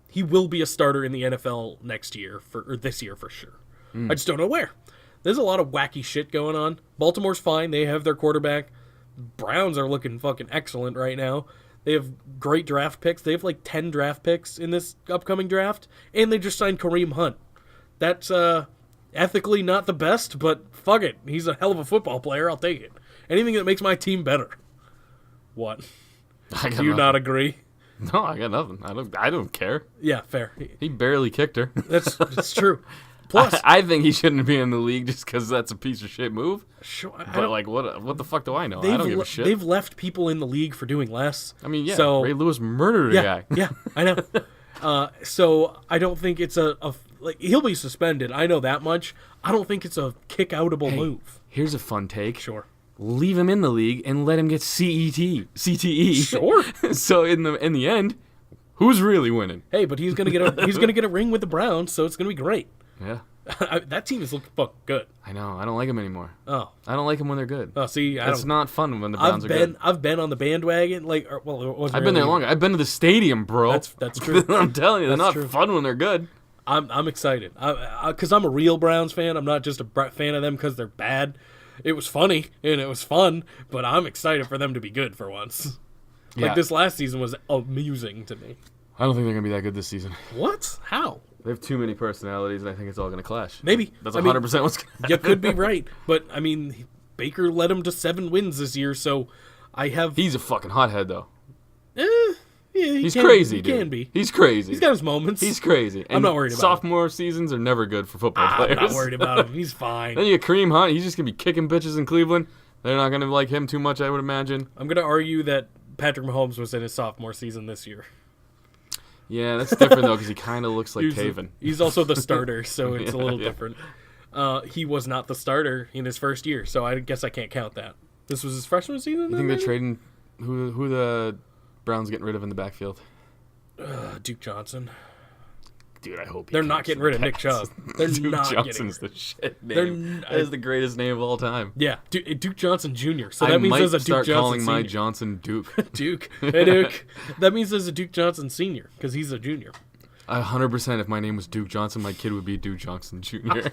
He will be a starter in the NFL this year for sure. I just don't know where. There's a lot of wacky shit going on. Baltimore's fine. They have their quarterback. Browns are looking fucking excellent right now. They have great draft picks. They have like 10 draft picks in this upcoming draft. And they just signed Kareem Hunt. That's ethically not the best, but fuck it. He's a hell of a football player. I'll take it. Anything that makes my team better. What? Do you not agree? No, I got nothing. I don't care. Yeah, fair. He barely kicked her. That's true. Plus, I think he shouldn't be in the league just because that's a piece of shit move. Sure, But like, what the fuck do I know? I don't give a shit. They've left people in the league for doing less. I mean, yeah. So, Ray Lewis murdered a guy. Yeah, I know. So I don't think it's like he'll be suspended. I know that much. I don't think it's a kick-outable move. Here's a fun take. Sure. Leave him in the league and let him get CTE. Sure. So in the end, who's really winning? Hey, but he's gonna get a ring with the Browns, so it's gonna be great. Yeah. That team is looking fucking good. I know. I don't like them anymore. Oh. I don't like them when they're good. Oh, see, it's not fun when the Browns are good. I've been on the bandwagon. I've been there longer. I've been to the stadium, bro. That's true. I'm telling you, they're That's not true. fun when they're good. I'm excited because I'm a real Browns fan. I'm not just a fan of them because they're bad. It was funny and it was fun, but I'm excited for them to be good for once. Yeah. Like this last season was amusing to me. I don't think they're gonna be that good this season. What? How? They have too many personalities, and I think it's all gonna clash. Maybe. That's 100% what's gonna happen. You could be right, but I mean, Baker led him to 7 wins this year, so I have. He's a fucking hothead, though. Yeah, He's crazy, dude. He can be. He's crazy. He's got his moments. He's crazy. And I'm not worried about sophomore seasons are never good for football players. I'm not worried about him. He's fine. Then you got Kareem Hunt. He's just gonna be kicking bitches in Cleveland. They're not gonna like him too much, I would imagine. I'm gonna argue that Patrick Mahomes was in his sophomore season this year. Yeah, that's different though, because he kind of looks like Taven. He's also the starter, so it's a little Yeah. different. He was not the starter in his first year, so I guess I can't count that. This was his freshman season. You think they're trading who the Browns getting rid of in the backfield? Duke Johnson. Dude, I hope They're not getting rid of Nick Chubb. They're Duke not Johnson's getting. the shit name. That is the greatest name of all time. Yeah, Duke Johnson Jr. So I that means might there's a Duke start Johnson calling my Senior. Johnson Duke. Duke. Hey, Duke. That means there's a Duke Johnson Senior because he's a junior. 100%. If my name was Duke Johnson, my kid would be Duke Johnson Jr.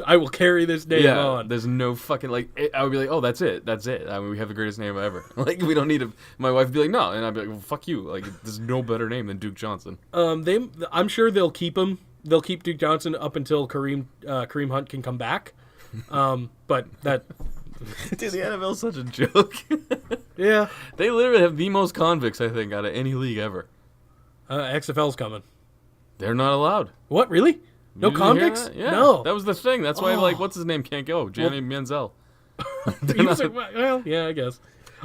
I will carry this name on. There's no fucking I would be like, oh, that's it. I mean, we have the greatest name ever. Like, we don't need to. My wife would be like, no, and I'd be like, well, fuck you. Like, there's no better name than Duke Johnson. I'm sure they'll keep him. They'll keep Duke Johnson up until Kareem Hunt can come back. But that. Dude, the NFL's such a joke. Yeah. They literally have the most convicts, I think, out of any league ever. XFL's coming. They're not allowed. What, really? No Did you hear convicts? that? Yeah, No. that was the thing. That's why, what's his name can't go? Johnny Manziel. He was like, well, yeah, I guess.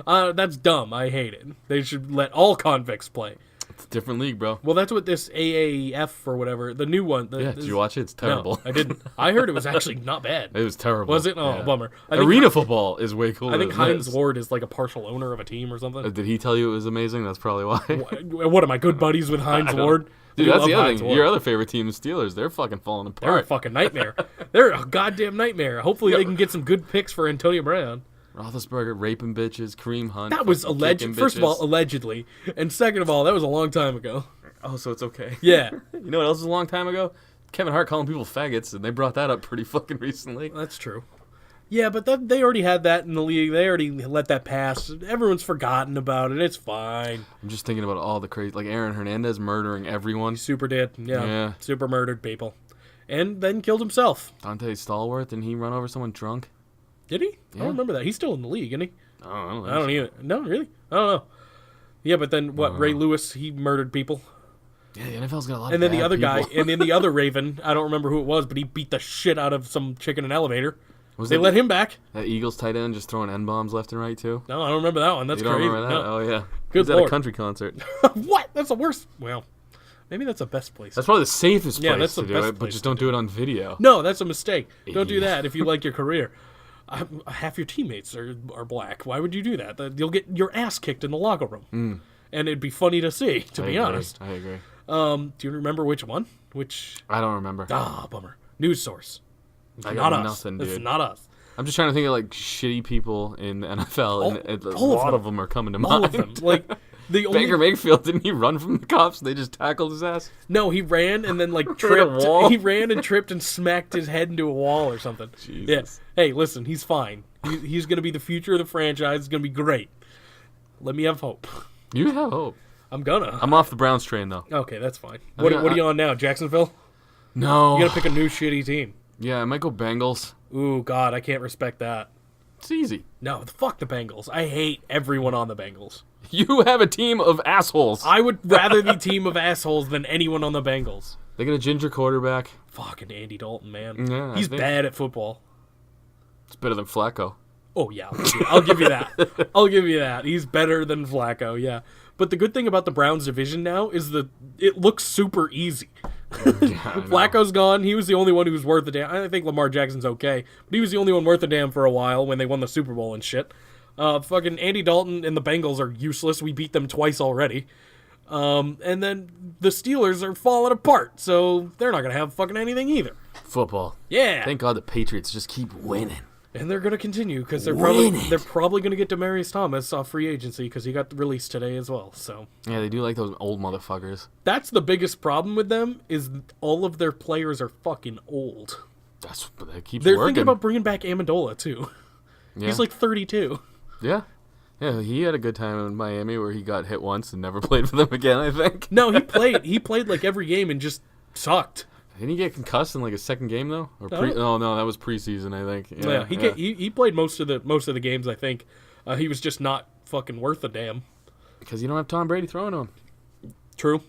That's dumb. I hate it. They should let all convicts play. It's a different league, bro. Well, that's what this AAF or whatever, the new one. Did you watch it? It's terrible. No, I didn't. I heard it was actually not bad. It was terrible. Was it? Oh, Yeah. bummer. Arena football is way cooler. I think than Hines this. Ward is like a partial owner of a team or something. Did he tell you it was amazing? That's probably why. What am I, good buddies with Hines Ward? Dude, We that's love the other Heinz thing. Ward. Your other favorite team, the Steelers, they're fucking falling They're a apart. fucking nightmare. They're a goddamn nightmare. Hopefully they can get some good picks for Antonio Brown. Roethlisberger raping bitches, Kareem Hunt. That was fucking alleged. kicking First of all, bitches. allegedly, and second of all, that was a long time ago. Oh, so it's okay. Yeah, You know what else was a long time ago? Kevin Hart calling people faggots, and they brought that up pretty fucking recently. that's true. Yeah, but they already had that in the league. They already let that pass. Everyone's forgotten about it. It's fine. I'm just thinking about all the crazy, like Aaron Hernandez murdering everyone. Super did. Yeah. Yeah. Super murdered people. And then killed himself. Dante Stallworth, and he run over someone drunk. Did he? I Yeah. don't remember that. He's still in the league, isn't he? Oh, I don't know. I don't even. No, really? I don't know. Yeah, but then what? Ray Lewis, he murdered people. Yeah, the NFL's got a lot And of then the bad other guy, people. and then the other Raven, I don't remember who it was, but he beat the shit out of some chick in an elevator. Was They it let him back. that Eagles tight end just throwing N-bombs left and right, too? No, I don't remember that one. That's You don't crazy. remember that? No. Oh, yeah. Good He's at a lord. country concert. What? That's the worst. Well, maybe that's the best place. That's probably the safest Yeah, place that's to the do best it, but place just to don't do it on video. No, that's a mistake. Don't do Yeah. that if you like your career. Half your teammates are black. Why would you do that? You'll get your ass kicked in the locker room. And it'd be funny to see, to be honest. I agree. Do you remember which one? Which? I don't remember. Bummer. News source. I Not got us. nothing, It's dude. not us. I'm just trying to think of like shitty people in the NFL, and a all of lot them. of them are coming to All mind. of them. Like the only Baker Mayfield, didn't he run from the cops? They just tackled his ass. No, he ran and then like Hit a tripped. wall? He ran and tripped and smacked his head into a wall or something. Jesus. Yeah. Hey, listen, he's fine. He's going to be the future of the franchise. It's going to be great. Let me have hope. You have hope. I'm gonna. I'm off the Browns train though. Okay, that's fine. What mean, are you on now? Jacksonville? No. You got to pick a new shitty team. Yeah, I might go Bengals. Ooh, God, I can't respect that. It's easy. No, fuck the Bengals. I hate everyone on the Bengals. You have a team of assholes. I would rather the team of assholes than anyone on the Bengals. They got a ginger quarterback. Fucking Andy Dalton, man. Yeah, I He's think- bad at football. It's better than Flacco. Oh, yeah. I'll give you that. I'll give you that. He's better than Flacco, yeah. But the good thing about the Browns division now is that it looks super easy. Flacco's gone. He was the only one who was worth a damn. I think Lamar Jackson's okay, but he was the only one worth a damn for a while when they won the Super Bowl and shit. Fucking Andy Dalton and the Bengals are useless. We beat them twice already. And then the Steelers are falling apart, so they're not going to have fucking anything either. Football. Yeah. Thank God the Patriots just keep winning. And they're going to continue because they're Win probably going to get Demaryius Thomas off free agency because he got released today as well. So Yeah, they do like those old motherfuckers. that's the biggest problem with them is all of their players are fucking old. That keeps They're working. thinking about bringing back Amendola too. yeah. He's like 32. Yeah. Yeah, he had a good time in Miami where he got hit once and never played for them again, I think. No, he played. He played like every game and just sucked. Didn't he get concussed in like a second game though? Or no, that was preseason, I think. Yeah, he played most of the games. I think he was just not fucking worth a damn. Because you don't have Tom Brady throwing to him. True.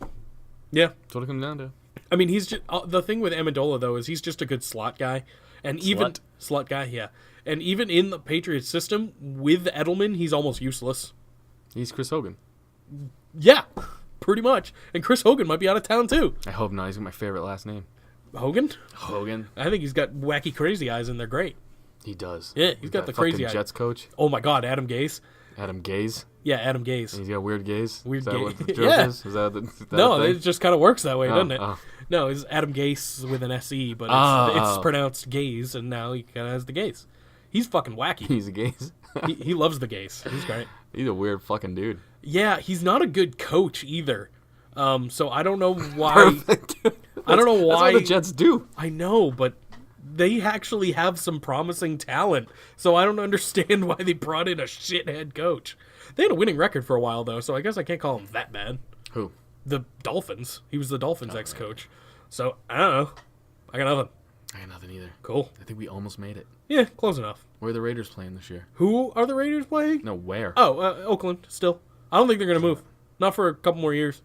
Yeah, That's what it comes down to. I mean he's just the thing with Amendola though is he's just a good slot guy, and even slot guy, yeah. And even in the Patriots system with Edelman, he's almost useless. He's Chris Hogan. Yeah, pretty much. And Chris Hogan might be out of town too. I hope not. He's got my favorite last name. Hogan? Hogan. I think he's got wacky crazy eyes and they're great. He does. Yeah, he's got That the crazy fucking eyes. Jets coach, Oh my God, Adam Gase. Adam Gaze. Yeah, Adam Gase. He's got weird gaze. Weird is that gaze. what the joke Yeah. is? Is that No, a it thing? just kind of works that way, doesn't it? oh. No, it's Adam Gase with an SE, but it's pronounced Gaze, and now he kind of has the Gaze. He's fucking wacky. He's a gaze. he loves the Gaze. He's great. He's a weird fucking dude. Yeah, he's not a good coach either. So I don't know why. I don't know why. That's what the Jets do. I know, but they actually have some promising talent. So I don't understand why they brought in a shit head coach. They had a winning record for a while though, so I guess I can't call him that bad. Who? The Dolphins. He was the Dolphins ex-coach. So I don't know. I got nothing. I got nothing either. Cool. I think we almost made it. Yeah, close enough. Where are the Raiders playing this year? Who are the Raiders playing? No, where? Oh, Oakland. Still, I don't think they're gonna move. Not for a couple more years.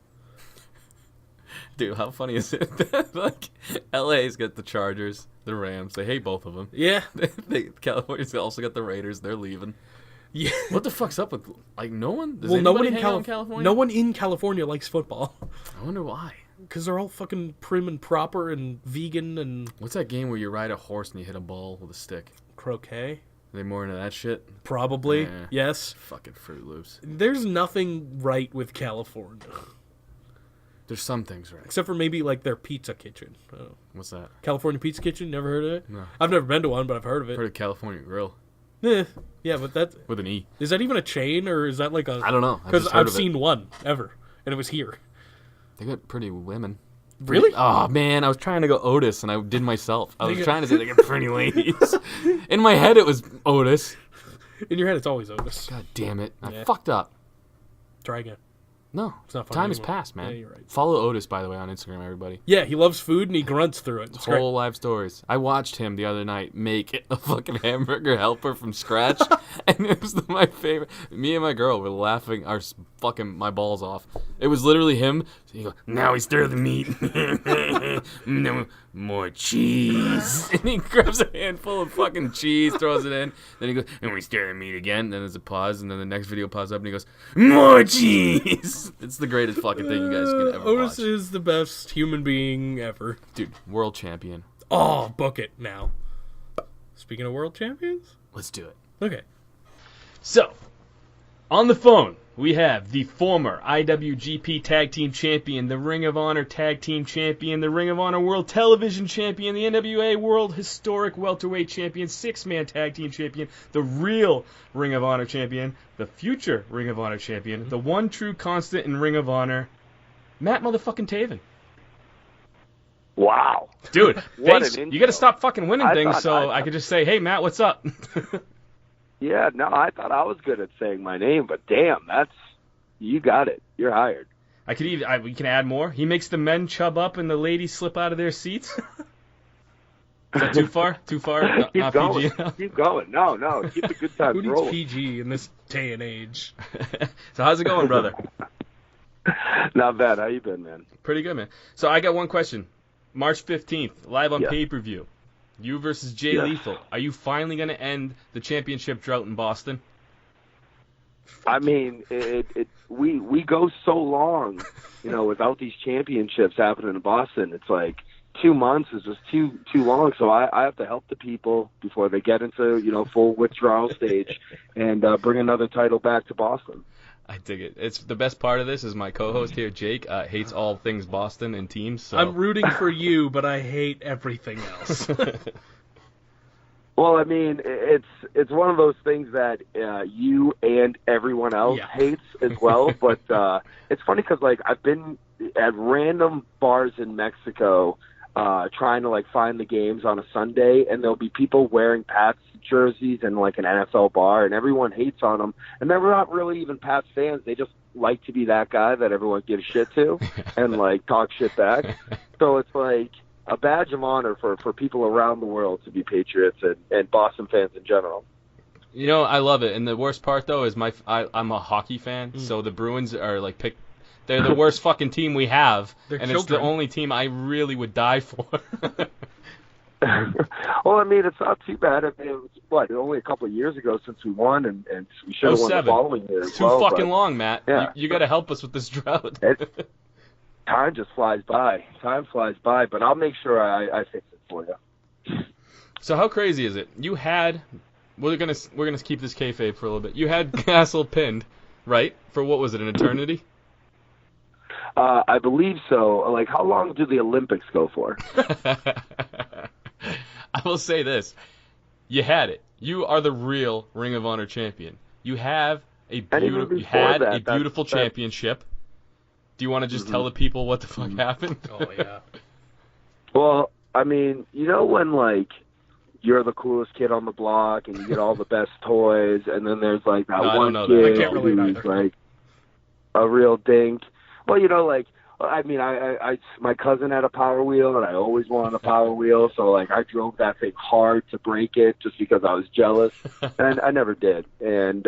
Dude, how funny is it that, like, LA's got the Chargers, the Rams. They hate both of them. Yeah. California's also got the Raiders. They're leaving. Yeah. What the fuck's up with, like, no one? Does Well, no one anybody in hang out in California? No one in California likes football I wonder why. because they're all fucking prim and proper and vegan and What's that game where you ride a horse and you hit a ball with a stick? croquet. Are they more into that shit? Probably. Yeah. Yes. Fucking Fruit Loops. There's nothing right with California. There's some things right. Except for maybe like their pizza kitchen. What's that? California Pizza Kitchen. Never heard of it? No. I've never been to one, but I've heard of it. Heard of California Grill Yeah, but that's with an E. is that even a chain or is that like a? I don't know. Because I've seen one ever, and it was here. They got pretty women. Really? Oh man, I was trying to go Otis and I did myself. I was trying to say they got pretty ladies. In my head, it was Otis. In your head, it's always Otis. God damn it! Yeah. I fucked up. Try again. No, It's not funny time has anymore. passed, man. Yeah, you're right. Follow Otis, by the way, on Instagram, everybody. Yeah, he loves food and he grunts through it. It's great. Whole live stories. I watched him the other night make a fucking hamburger helper from scratch, and it was my favorite. Me and my girl were laughing my balls off. It was literally him. So he goes, now we stir the meat. No more cheese. And he grabs a handful of fucking cheese, throws it in. Then he goes, and we stir the meat again. Then there's a pause, and then the next video pauses up, and he goes, more cheese. It's the greatest fucking thing you guys can ever Otis watch. is the best human being ever. Dude, world champion. Oh, book it now. Speaking of world champions? Let's do it. Okay. So, on the phone, we have the former IWGP Tag Team Champion, the Ring of Honor Tag Team Champion, the Ring of Honor World Television Champion, the NWA World Historic Welterweight Champion, Six-Man Tag Team Champion, the real Ring of Honor Champion, the future Ring of Honor Champion, the one true constant in Ring of Honor, Matt motherfucking Taven. Wow. Dude, What thanks. an You got to intro. stop fucking winning I things thought- so I- I could just say, hey, Matt, what's up? Yeah, no, I thought I was good at saying my name, but damn, you got it. You're hired. I could even we can add more. He makes the men chub up and the ladies slip out of their seats. Is that too far? Too far? Keep Not going. PG enough? Keep going. No, keep the good times Who needs rolling. PG in this day and age? So how's it going, brother? Not bad. How you been, man? Pretty good, man. So I got one question. March 15th, live on Yeah. pay-per-view. You versus Jay Yes. Lethal. Are you finally going to end the championship drought in Boston? I mean, we go so long, without these championships happening in Boston. It's like 2 months is just too long. So I have to help the people before they get into full withdrawal stage and bring another title back to Boston. I dig it. It's the best part of this is my co-host here, Jake, hates all things Boston and teams. So. I'm rooting for you, but I hate everything else. Well, I mean, it's one of those things that you and everyone else hates as well. But it's funny because I've been at random bars in Mexico trying to find the games on a Sunday, and there'll be people wearing Pats jerseys in an NFL bar, and everyone hates on them, and they're not really even Pats fans. They just like to be that guy that everyone gives shit to and talk shit back. So it's a badge of honor for people around the world to be Patriots and Boston fans in general. I love it. And the worst part, though, is I'm a hockey fan, so the Bruins are, they're the worst fucking team we have, They're and children. it's the only team I really would die for. Well, I mean, it's not too bad. I mean, it was, only a couple of years ago since we won, and we should have won the 07. following year as It's too well. fucking but long, Matt. yeah. You got to help us with this drought. Time just flies by. Time flies by, but I'll make sure I fix it for you. So how crazy is it? You had we're gonna keep this kayfabe for a little bit. You had Castle pinned, right? For what was it, an eternity? I believe so. How long do the Olympics go for? I will say this: you had it. You are the real Ring of Honor champion. You have a beautiful. You had a beautiful championship. Do you want to just tell the people what the fuck happened? Oh, yeah. Well, I mean, when you're the coolest kid on the block and you get all the best toys, and then there's that No, I don't one know that. kid I can't relate who's either. a real dink. Well, I mean, I my cousin had a Power Wheel, and I always wanted a Power Wheel, so I drove that thing hard to break it just because I was jealous, and I never did. And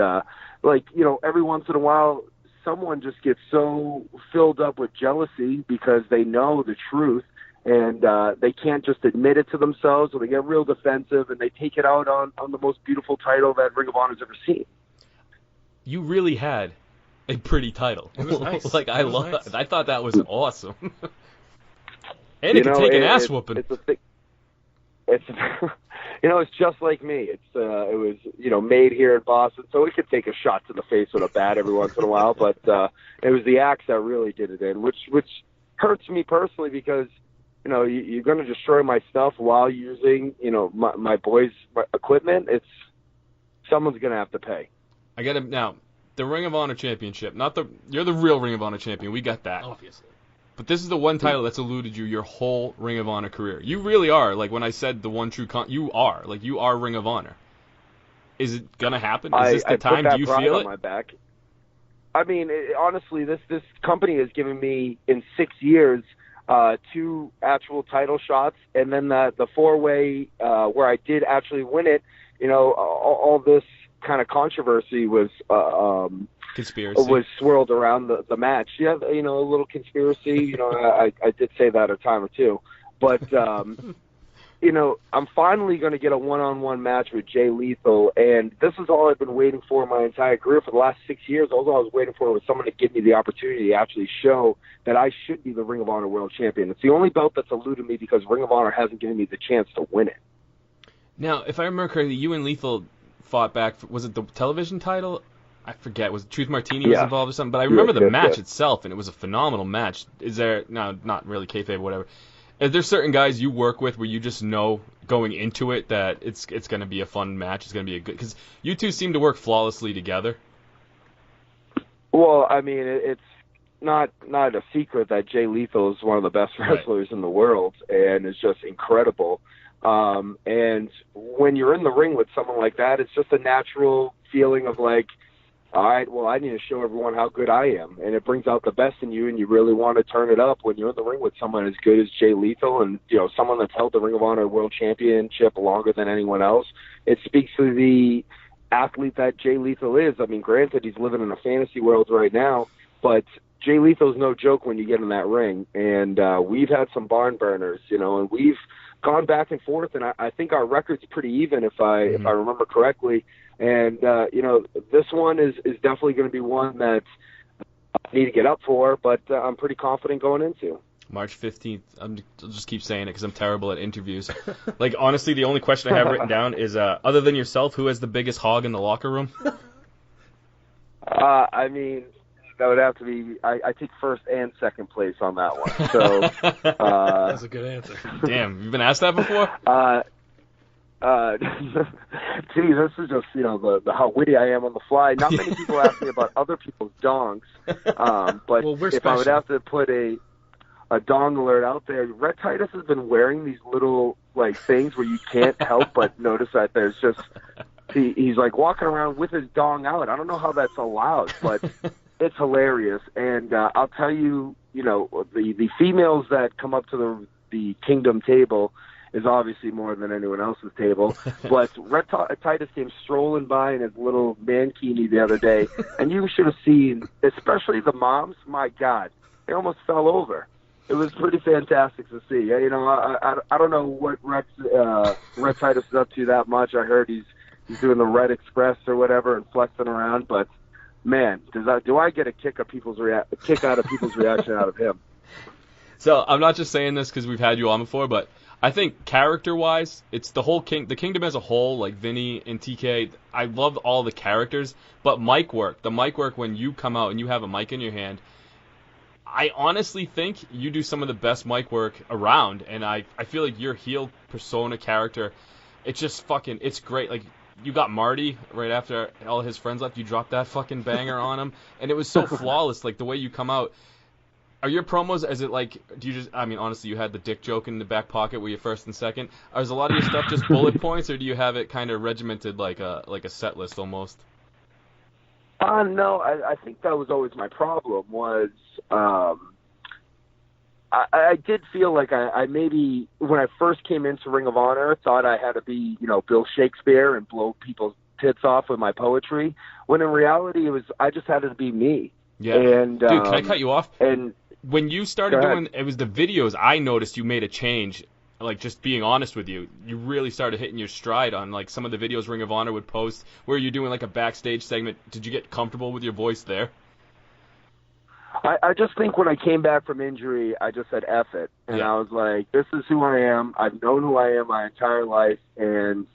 every once in a while, someone just gets so filled up with jealousy because they know the truth, and they can't just admit it to themselves, so they get real defensive, and they take it out on the most beautiful title that Ring of Honor's ever seen. You really had a pretty title. It was nice. I It was love. nice. I thought that was awesome. And it could take an ass whooping. It's a thing. It's it's just like me. It was made here in Boston, so it could take a shot to the face with a bat every once in a while. But it was the axe that really did it in, which hurts me personally because, you know, you're going to destroy my stuff while using, you know, my boys' equipment. Someone's going to have to pay. I get it now. The Ring of Honor Championship, you're the real Ring of Honor champion. We got that. Obviously. But this is the one title that's eluded you your whole Ring of Honor career. You really are. Like, when I said the one true you are. Like, you are Ring of Honor. Is it going to happen? Is this the time? Do you feel it? My back. I mean, honestly, this company has given me, in 6 years, 2 actual title shots, and then the 4-way where I did actually win it. You know, all this kind of controversy was conspiracy was swirled around the match. Yeah, you know, a little conspiracy. You know, I did say that a time or two, but you know, I'm finally going to get a one-on-one match with Jay Lethal, and this is all I've been waiting for my entire career for the last 6 years. All I was waiting for was someone to give me the opportunity to actually show that I should be the Ring of Honor World Champion. It's the only belt that's eluded me because Ring of Honor hasn't given me the chance to win it. Now, if I remember correctly, you and Lethal fought back. Was it the television title? I forget. Was Truth Martini was involved or something? But I remember the match itself, and it was a phenomenal match. Is there, no, not really kayfabe or whatever. Are there certain guys you work with where you just know going into it that it's going to be a fun match? It's going to be a good, because you two seem to work flawlessly together. Well, I mean, it's not a secret that Jay Lethal is one of the best wrestlers in the world, and is just incredible. And when you're in the ring with someone like that, it's just a natural feeling of like, all right, well, I need to show everyone how good I am. And it brings out the best in you, and you really want to turn it up when you're in the ring with someone as good as Jay Lethal and, you know, someone that's held the Ring of Honor World Championship longer than anyone else. It speaks to the athlete that Jay Lethal is. I mean, granted, he's living in a fantasy world right now, but Jay Lethal's no joke when you get in that ring. And we've had some barn burners, you know, and we've gone back and forth, and I think our record's pretty even if I remember correctly. And, you know, this one is definitely going to be one that I need to get up for, but I'm pretty confident going into. March 15th. I'll just keep saying it because I'm terrible at interviews. Like, honestly, the only question I have written down is, other than yourself, who has the biggest hog in the locker room? I mean, that would have to be, I take first and second place on that one. So that's a good answer. Damn, you've been asked that before? Gee, this is just, you know, the how witty I am on the fly. Not many people ask me about other people's dongs, but well, if I would have to put a dong alert out there, Red Titus has been wearing these little, like, things where you can't help but notice that there's just, he's like walking around with his dong out. I don't know how that's allowed, but it's hilarious. And I'll tell you, you know, the females that come up to the Kingdom table is obviously more than anyone else's table. But Red Titus came strolling by in his little mankini the other day, and you should have seen, especially the moms, my God, they almost fell over. It was pretty fantastic to see. You know, I don't know what Red Titus is up to that much. I heard he's doing the Red Express or whatever and flexing around, but man, do I get a kick out of people's reaction out of him. So I'm not just saying this because we've had you on before, but I think character-wise, it's the whole the Kingdom as a whole, like Vinny and TK. I love all the characters, but the mic work when you come out and you have a mic in your hand, I honestly think you do some of the best mic work around, and I feel like your heel persona character, it's just fucking, it's great. Like, you got Marty right after all his friends left, you dropped that fucking banger on him, and it was so flawless, like the way you come out. Are your promos, is it like, do you just, I mean, honestly, you had the dick joke in the back pocket where you're first and second. Is a lot of your stuff just bullet points, or do you have it kind of regimented like a set list almost? No, I think that was always my problem was I did feel like I maybe, when I first came into Ring of Honor, thought I had to be, you know, Bill Shakespeare and blow people's tits off with my poetry, when in reality it was, I just had to be me. Yeah. And, dude, can I cut you off? And when you started doing, it was the videos, I noticed you made a change. Like, just being honest with you, you really started hitting your stride on, like, some of the videos Ring of Honor would post where you're doing, like, a backstage segment. Did you get comfortable with your voice there? I just think when I came back from injury, I just said F it. And I was like, this is who I am. I've known who I am my entire life. And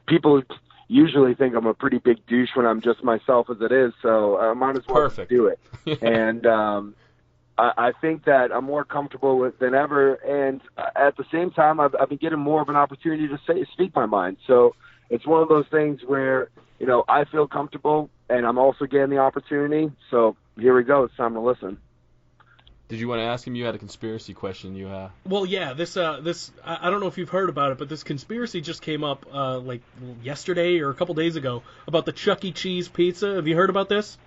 people usually think I'm a pretty big douche when I'm just myself as it is. So I might as well do it. And I think that I'm more comfortable with than ever, and at the same time, I've been getting more of an opportunity to speak my mind. So it's one of those things where, you know, I feel comfortable, and I'm also getting the opportunity. So here we go. It's time to listen. Did you want to ask him? You had a conspiracy question. Well, yeah. This I don't know if you've heard about it, but this conspiracy just came up like yesterday or a couple days ago about the Chuck E. Cheese pizza. Have you heard about this?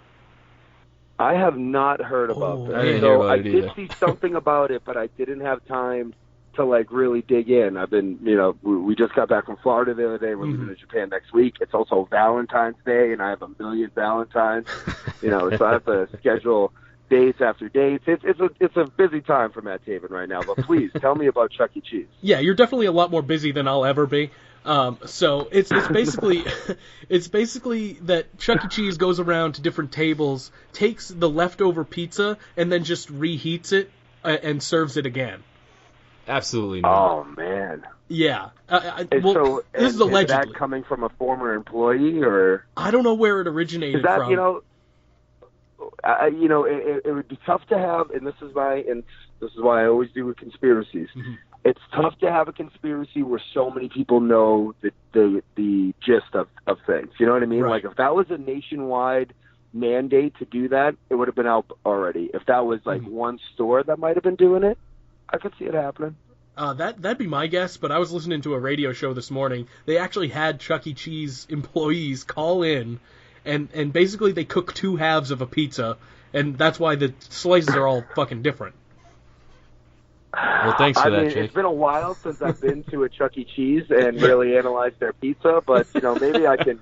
I have not heard about this. I didn't hear about it did either. see something about it, but I didn't have time to like really dig in. I've been, you know, we just got back from Florida the other day. We're leaving to Japan next week. It's also Valentine's Day, and I have a million Valentines. You know, so I have to schedule dates after dates. It's a busy time for Matt Taven right now. But please tell me about Chuck E. Cheese. Yeah, you're definitely a lot more busy than I'll ever be. So it's basically it's basically that Chuck E. Cheese goes around to different tables, takes the leftover pizza, and then just reheats it and serves it again. Absolutely not. Oh man. Yeah. So this is allegedly. Is that coming from a former employee, or I don't know where it originated is that from. you know, it would be tough to have, and this is why I always do with conspiracies. Mm-hmm. It's tough to have a conspiracy where so many people know the gist of things. You know what I mean? Right. Like if that was a nationwide mandate to do that, it would have been out already. If that was like one store that might have been doing it, I could see it happening. That'd be my guess, but I was listening to a radio show this morning. They actually had Chuck E. Cheese employees call in, and basically they cook two halves of a pizza, and that's why the slices are all fucking different. Well, thanks for that, Jake. It's been a while since I've been to a Chuck E. Cheese and really analyzed their pizza, but you know, maybe I can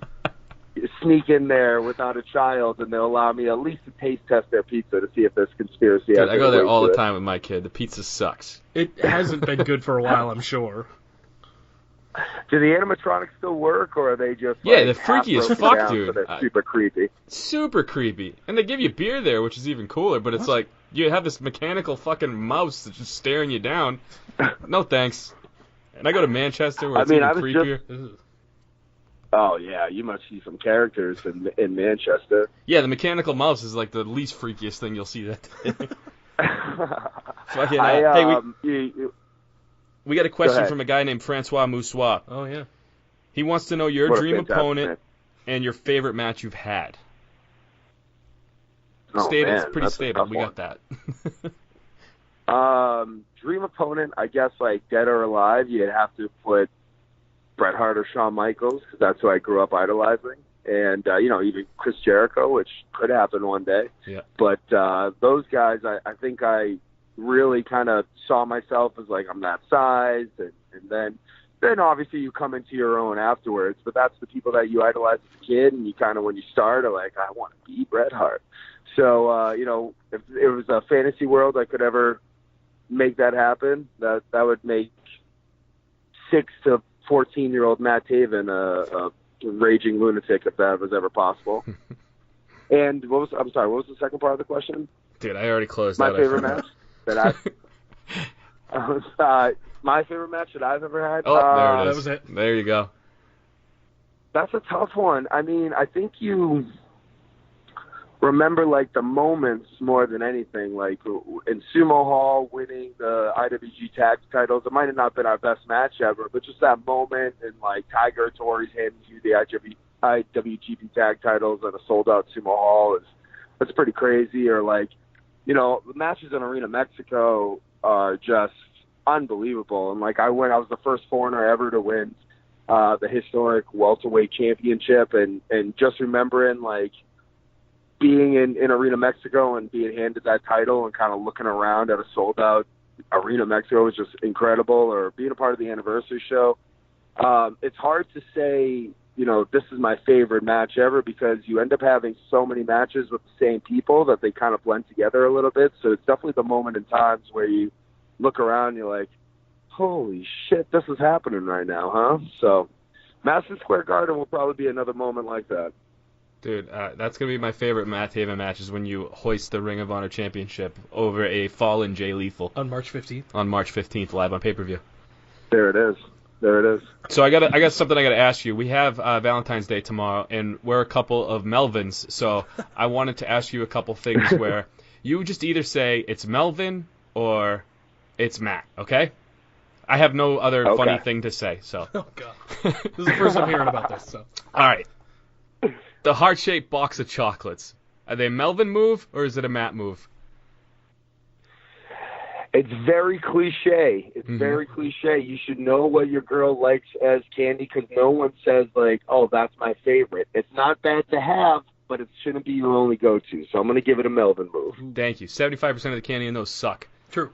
sneak in there without a child, and they'll allow me at least to taste test their pizza to see if this conspiracy. Dude, I go there all the time with my kid. The pizza sucks. It hasn't been good for a while, I'm sure. Do the animatronics still work, or are they just they're freaky as fuck, dude. So they're super creepy. Super creepy, and they give you beer there, which is even cooler. But it's like you have this mechanical fucking mouse that's just staring you down. No thanks. And I go to Manchester, where it's even creepier. Oh yeah, you must see some characters in Manchester. Yeah, the mechanical mouse is like the least freakiest thing you'll see that day. Hey, we got a question from a guy named Francois Moussois. Oh, yeah. He wants to know your dream opponent and your favorite match you've had. Stable, man, pretty stable. We got that. Dream opponent, I guess, like dead or alive, you'd have to put Bret Hart or Shawn Michaels, because that's who I grew up idolizing. And, you know, even Chris Jericho, which could happen one day. Yeah. But those guys, I think I really kind of saw myself as like I'm that size, and then obviously you come into your own afterwards, but that's the people that you idolize as a kid, and you kind of when you start are like, I want to be Bret Hart. So you know, if it was a fantasy world I could ever make that happen, that would make 6 to 14-year-old Matt Taven a raging lunatic if that was ever possible. And what was the second part of the question? Dude, I already closed my out. favorite match that my favorite match that I've ever had. Oh, there it is. That was it. There you go. That's a tough one. I mean, I think you remember like the moments more than anything. Like in Sumo Hall, winning the IWG tag titles. It might have not been our best match ever, but just that moment and like Tiger Torres handing you the IWGP tag titles at a sold out Sumo Hall that's pretty crazy. Or like, you know, the matches in Arena Mexico are just unbelievable. And like I was the first foreigner ever to win the historic welterweight championship, and just remembering like being in Arena Mexico and being handed that title and kind of looking around at a sold out Arena Mexico was just incredible. Or being a part of the anniversary show. It's hard to say, you know, this is my favorite match ever, because you end up having so many matches with the same people that they kind of blend together a little bit. So it's definitely the moment in times where you look around and you're like, holy shit, this is happening right now, huh? So Madison Square Garden will probably be another moment like that. Dude, that's going to be my favorite Matt Taven match, is when you hoist the Ring of Honor Championship over a fallen Jay Lethal. On March 15th? On March 15th, live on pay-per-view. There it is. So I got something I got to ask you. We have Valentine's Day tomorrow, and we're a couple of Melvins, so I wanted to ask you a couple things where You just either say it's Melvin or it's Matt, okay? I have no other funny thing to say, so. Oh, God. This is the first I'm hearing about this, so. All right. The heart-shaped box of chocolates. Are they a Melvin move or is it a Matt move? It's very cliche. It's very cliche. You should know what your girl likes as candy because no one says, like, oh, that's my favorite. It's not bad to have, but it shouldn't be your only go-to. So I'm going to give it a Melvin move. Thank you. 75% of the candy in those suck. True.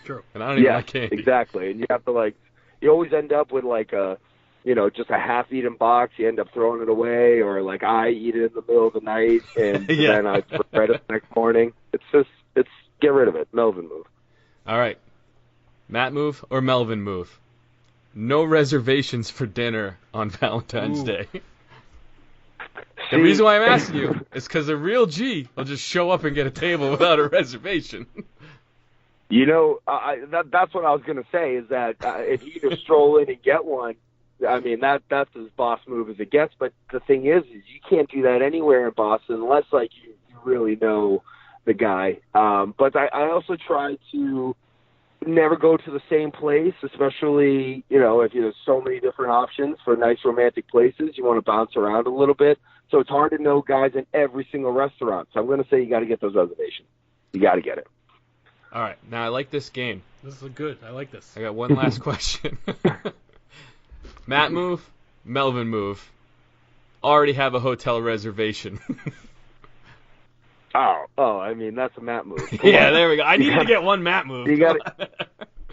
True. And I don't even like candy. Exactly. And you have to, like, you always end up with, like, just a half-eaten box. You end up throwing it away, or, like, I eat it in the middle of the night, and then I regret it the next morning. It's get rid of it. Melvin move. All right. Matt move or Melvin move? No reservations for dinner on Valentine's Day. The reason why I'm asking you is because a real G will just show up and get a table without a reservation. You know, that's what I was going to say, is that if you either stroll in and get one, I mean, that's as boss move as it gets. But the thing is you can't do that anywhere in Boston unless, like, you really know the guy. But I also try to never go to the same place, especially, if there's so many different options for nice romantic places. You want to bounce around a little bit. So it's hard to know guys in every single restaurant. So I'm going to say you got to get those reservations. You got to get it. All right. Now, I like this game. This is good. I like this. I got one last question. Matt move, Melvin move. Already have a hotel reservation. I mean, that's a Matt move. There we go. I needed to get one Matt move. You got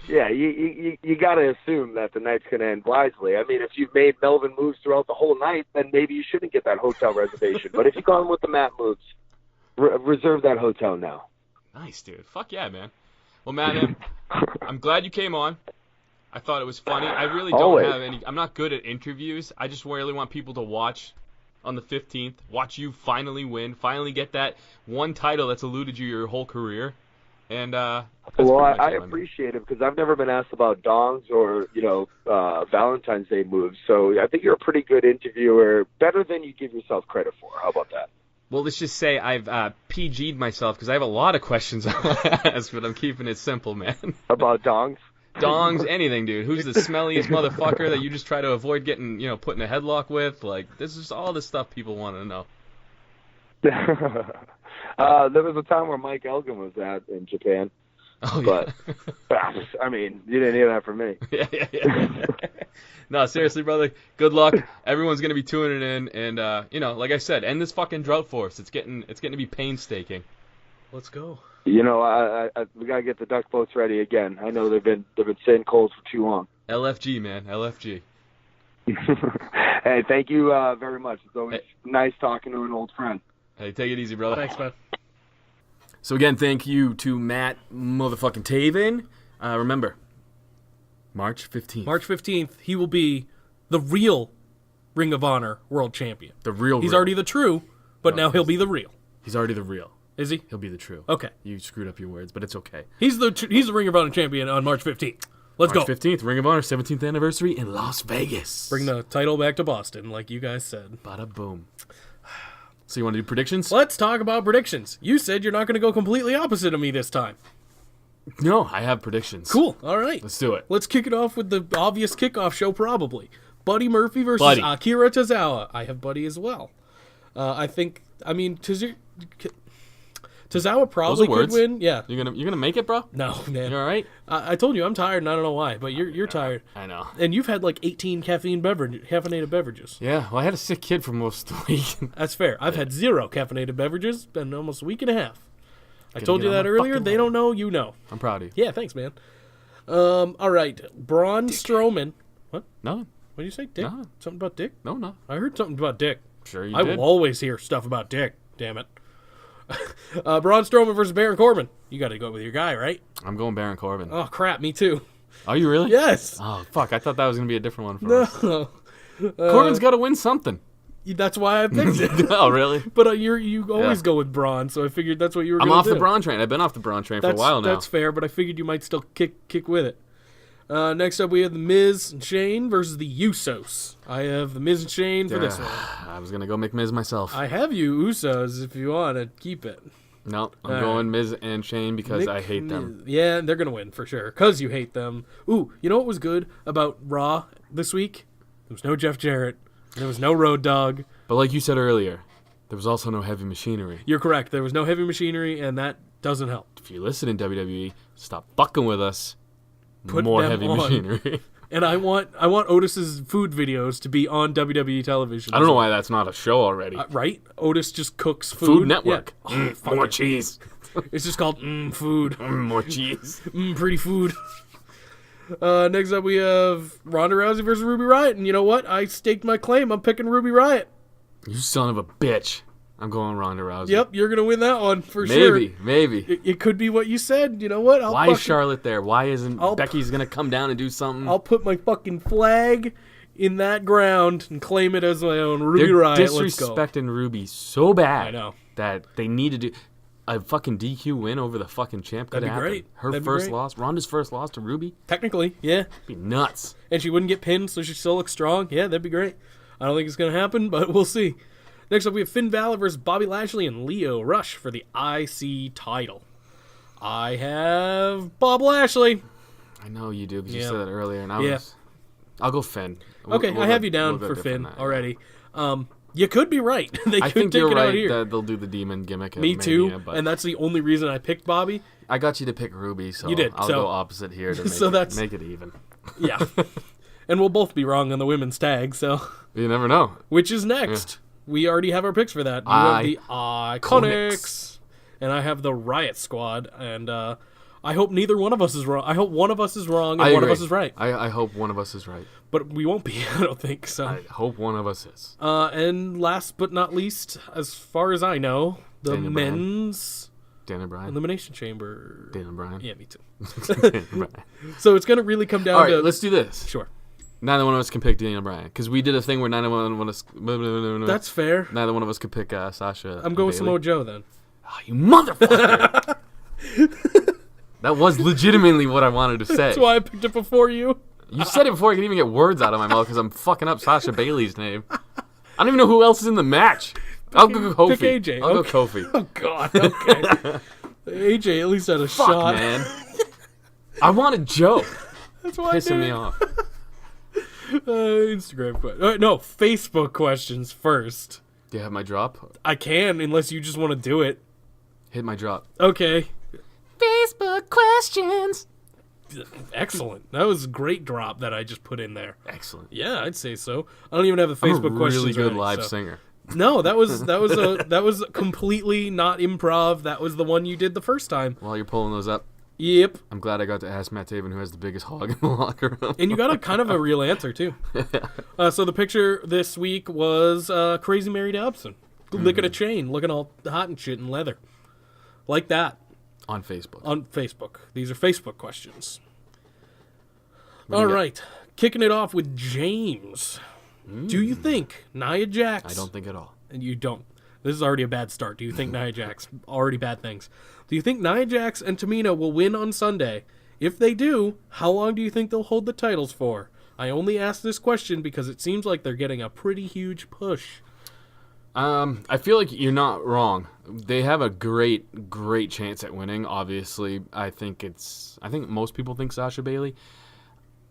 you got to assume that the night's going to end wisely. I mean, if you've made Melvin moves throughout the whole night, then maybe you shouldn't get that hotel reservation. But if you're going with the Matt moves, reserve that hotel now. Nice, dude. Fuck yeah, man. Well, Matt, I'm glad you came on. I thought it was funny. I really don't have any. I'm not good at interviews. I just really want people to watch on the 15th, watch you finally win, finally get that one title that's eluded you your whole career. And I appreciate it because I've never been asked about dongs or Valentine's Day moves. So I think you're a pretty good interviewer, better than you give yourself credit for. How about that? Well, let's just say I've PG'd myself because I have a lot of questions I want to ask, but I'm keeping it simple, man. About dongs? Dongs, anything, dude. Who's the smelliest motherfucker that you just try to avoid getting, put in a headlock with? Like, this is all the stuff people want to know. There was a time where Mike Elgin was in Japan. Oh, yeah. But, I mean, you didn't hear that from me. Yeah. No, seriously, brother, good luck. Everyone's going to be tuning in. And, like I said, end this fucking drought for us. It's getting to be painstaking. Let's go. We gotta get the duck boats ready again. I know they've been sitting cold for too long. LFG, man, LFG. Hey, thank you very much. It's always nice talking to an old friend. Hey, take it easy, brother. Thanks, man. So again, thank you to Matt motherfucking Taven. Remember, March 15th. March 15th, he will be the real Ring of Honor World Champion. The real. He's already the true, but now he'll be the real. He's already the real. Is he? He'll be the true. Okay. You screwed up your words, but it's okay. He's the Ring of Honor champion on March 15th. Let's go. March 15th, Ring of Honor 17th anniversary in Las Vegas. Bring the title back to Boston, like you guys said. Bada boom. So you want to do predictions? Let's talk about predictions. You said you're not going to go completely opposite of me this time. No, I have predictions. Cool. All right. Let's do it. Let's kick it off with the obvious kickoff show, probably. Buddy Murphy versus Akira Tozawa. I have Buddy as well. Tozawa probably could win. Yeah. You're gonna make it, bro? No, man. You all right? I told you I'm tired, and I don't know why, but you're tired. I know. And you've had like 18 caffeinated beverages. Yeah. Well, I had a sick kid for most of the week. That's fair. I've had 0 caffeinated beverages in almost a week and a halk. I told you that earlier. They don't know. You know. I'm proud of you. Yeah. Thanks, man. All right. Braun Strowman. What? No. What did you say? Dick? No. Something about Dick? No. I heard something about Dick. Sure you did. I will always hear stuff about Dick. Damn it. Braun Strowman versus Baron Corbin. You got to go with your guy, right? I'm going Baron Corbin. Oh, crap. Me too. Are you really? Yes. Oh, fuck. I thought that was going to be a different one for us. No. Corbin's got to win something. That's why I picked it. Oh, really? But you always go with Braun, so I figured that's what you were going to do. I'm off the Braun train. I've been off the Braun train for a while now. That's fair, but I figured you might still kick with it. Next up, we have The Miz and Shane versus the Usos. I have The Miz and Shane for this one. I was going to go make Miz myself. I have you Usos if you want to keep it. No, I'm going Miz and Shane because I hate them. Yeah, they're going to win for sure because you hate them. Ooh, you know what was good about Raw this week? There was no Jeff Jarrett. There was no Road Dogg. But like you said earlier, there was also no Heavy Machinery. You're correct. There was no Heavy Machinery, and that doesn't help. If you listen in WWE, stop fucking with us. Put more them Heavy on. Machinery. And I want Otis's food videos to be on WWE television. I don't know why that's not a show already. Right? Otis just cooks food. Food Network. Yeah. More cheese. It's just called Food. More cheese. Pretty food. Next up we have Ronda Rousey versus Ruby Riott. And you know what? I staked my claim. I'm picking Ruby Riott. You son of a bitch. I'm going Ronda Rousey. Yep, you're going to win that one for sure. Maybe. It could be what you said. You know what? Why is Charlotte there? Why isn't Becky's going to come down and do something? I'll put my fucking flag in that ground and claim it as my own. Ruby Riott, let's go. They're disrespecting Ruby so bad I know. that they need to do a fucking DQ win over the fucking champ. That'd be great. Her first loss. Ronda's first loss to Ruby. Technically, yeah. Be nuts. And she wouldn't get pinned, so she still looks strong. Yeah, that'd be great. I don't think it's going to happen, but we'll see. Next up, we have Finn Balor versus Bobby Lashley and Lio Rush for the IC title. I have Bob Lashley. I know you do because you said that earlier, and I'll go Finn. Okay, I have you down for Finn already. You could be right. They I could think take you're it right out here. that they'll do the demon gimmick. At Me too, Mania, but and that's the only reason I picked Bobby. I got you to pick Ruby, so You did, I'll so- go opposite here to make it even. Yeah. And we'll both be wrong on the women's tag, so... You never know. Which is next. We already have our picks for that. You have the Iconics, and I have the Riot Squad, and I hope neither one of us is wrong. I hope one of us is wrong and one of us is right. I hope one of us is right. But we won't be, I don't think so. I hope one of us is. And last but not least, as far as I know, the Daniel men's Dan O'Brien. Elimination Chamber. Dan O'Brien. Yeah, me too. Dan O'Brien. So it's going to really come down All right, to... let's do this. Sure. Neither one of us can pick Daniel Bryan because we did a thing where neither one of us. That's fair. Neither one of us could pick Sasha. I'm going with Samoa Joe then. Oh, you motherfucker! That was legitimately what I wanted to say. That's why I picked it before you. You said it before I could even get words out of my mouth because I'm fucking up Sasha Bailey's name. I don't even know who else is in the match. I'll go Kofi. Pick AJ. I'll go Kofi. Oh God. Okay. AJ at least had a shot. Man. I wanted Joe. That's why Pissing me off. Instagram questions. No, Facebook questions first. Do you have my drop? I can, unless you just want to do it. Hit my drop. Okay. Facebook questions. Excellent. That was a great drop that I just put in there. Excellent. Yeah, I'd say so. I don't even have the Facebook I'm a questions. really good ready, live so. singer. No, that was completely not improv. That was the one you did the first time. While you're pulling those up, Yep. I'm glad I got to ask Matt Taven who has the biggest hog in the locker room. And you got a kind of a real answer, too. So the picture this week was Crazy Mary Dobson. Licking a chain, looking all hot and shit in leather. Like that. On Facebook. On Facebook. These are Facebook questions. All right. Kicking it off with James. Do you think Nia Jax... I don't think at all. And you don't. This is already a bad start. Do you think Nia Jax... Already bad things. Do you think Nia Jax and Tamina will win on Sunday? If they do, how long do you think they'll hold the titles for? I only ask this question because it seems like they're getting a pretty huge push. I feel like you're not wrong. They have a great chance at winning. Obviously, I think most people think Sasha Bailey.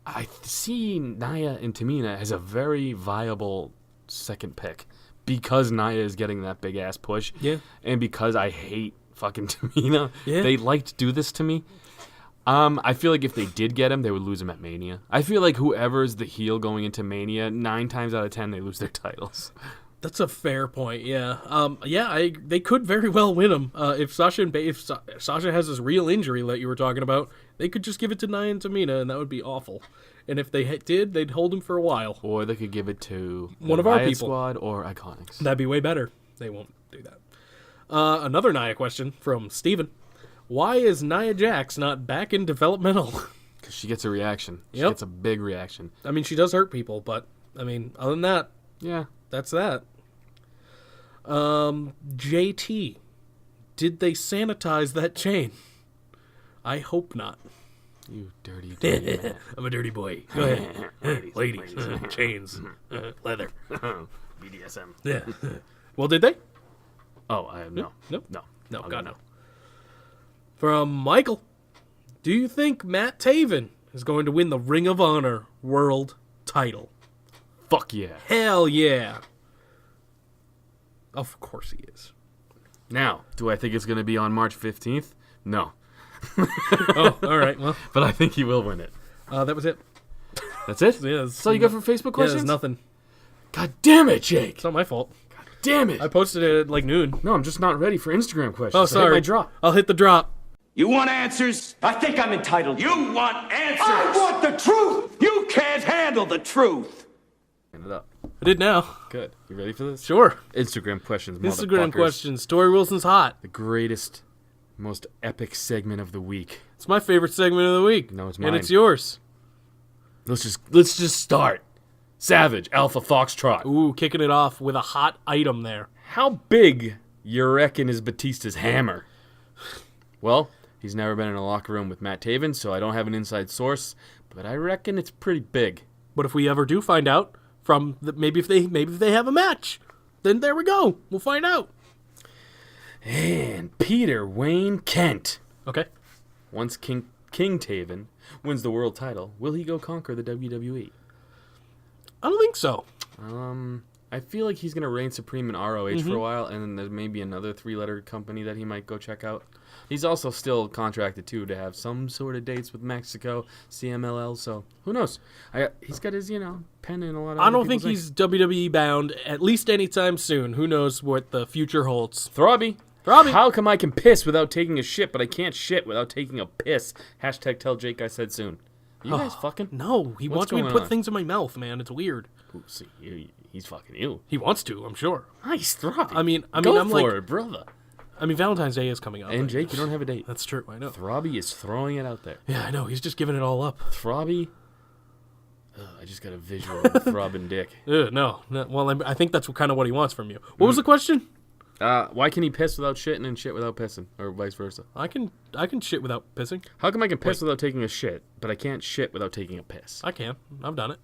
I see Nia and Tamina as a very viable second pick because Nia is getting that big ass push. Yeah. And because I hate fucking Tamina. Yeah. They like to do this to me. I feel like if they did get him, they would lose him at Mania. I feel like whoever's the heel going into Mania, 9 times out of 10, they lose their titles. That's a fair point, yeah. They could very well win them. If Sasha has this real injury that you were talking about, they could just give it to Nia and Tamina, and that would be awful. And if they did, they'd hold him for a while. Or they could give it to one of our Riot people. Squad or Iconics. That'd be way better. They won't do that. Another Nia question from Steven. Why is Nia Jax not back in developmental? Because she gets a reaction. She Yep. gets a big reaction. I mean, she does hurt people, but, I mean, other than that, Yeah. that's that. JT, did they sanitize that chain? I hope not. You dirty man. I'm a dirty boy. Go ahead. Ladies. Chains. Leather. BDSM. Yeah. Well, did they? Oh, no. Nope. No. No, I'll God, go no. From Michael. Do you think Matt Taven is going to win the Ring of Honor World title? Fuck yeah. Hell yeah. Of course he is. Now, do I think it's going to be on March 15th? No. Oh, all right. Well, but I think he will win it. that was it. That's it? Yeah, that's all you got for Facebook questions? Yeah, there's nothing. God damn it, Jake. It's not my fault. God damn it. I posted it at like noon. No, I'm just not ready for Instagram questions. Oh, sorry. I hit my drop. I'll hit the drop. You want answers? I think I'm entitled. You want answers? I want the truth! You can't handle the truth. Hand it up. I did now. Good. You ready for this? Sure. Instagram questions, Instagram motherfuckers. questions. Story Wilson's hot. The greatest, most epic segment of the week. It's my favorite segment of the week. No, it's mine. And it's yours. Let's just start. Savage, Alpha Foxtrot. Ooh, kicking it off with a hot item there. How big you reckon is Batista's hammer? Well, he's never been in a locker room with Matt Taven, so I don't have an inside source, but I reckon it's pretty big. But if we ever do find out from maybe if they have a match, then there we go. We'll find out. And Peter Wayne Kent. Okay. Once King Taven wins the world title, will he go conquer the WWE? I don't think so. I feel like he's going to reign supreme in ROH for a while, and then there's maybe another 3-letter company that he might go check out. He's also still contracted, too, to have some sort of dates with Mexico, CMLL, so who knows? He's got his, pen in a lot of I don't think he's WWE bound, at least anytime soon. Who knows what the future holds. Throbby. How come I can piss without taking a shit, but I can't shit without taking a piss? Hashtag tell Jake I said soon. Are you guys fucking? No, he wants me to put things in my mouth, man. It's weird. Ooh, see, he's fucking you. He wants to, I'm sure. Nice, Throbby. I mean, Go I'm for like, it, brother. I mean, Valentine's Day is coming up. And Jake, you don't have a date. That's true, I know. Throbby is throwing it out there. Yeah, I know. He's just giving it all up. Throbby. I just got a visual of throbbing dick. No. Well, I think that's kind of what he wants from you. What was the question? Why can he piss without shitting and shit without pissing, or vice versa? I can shit without pissing. How come I can piss without taking a shit, but I can't shit without taking a piss? I can. I've done it.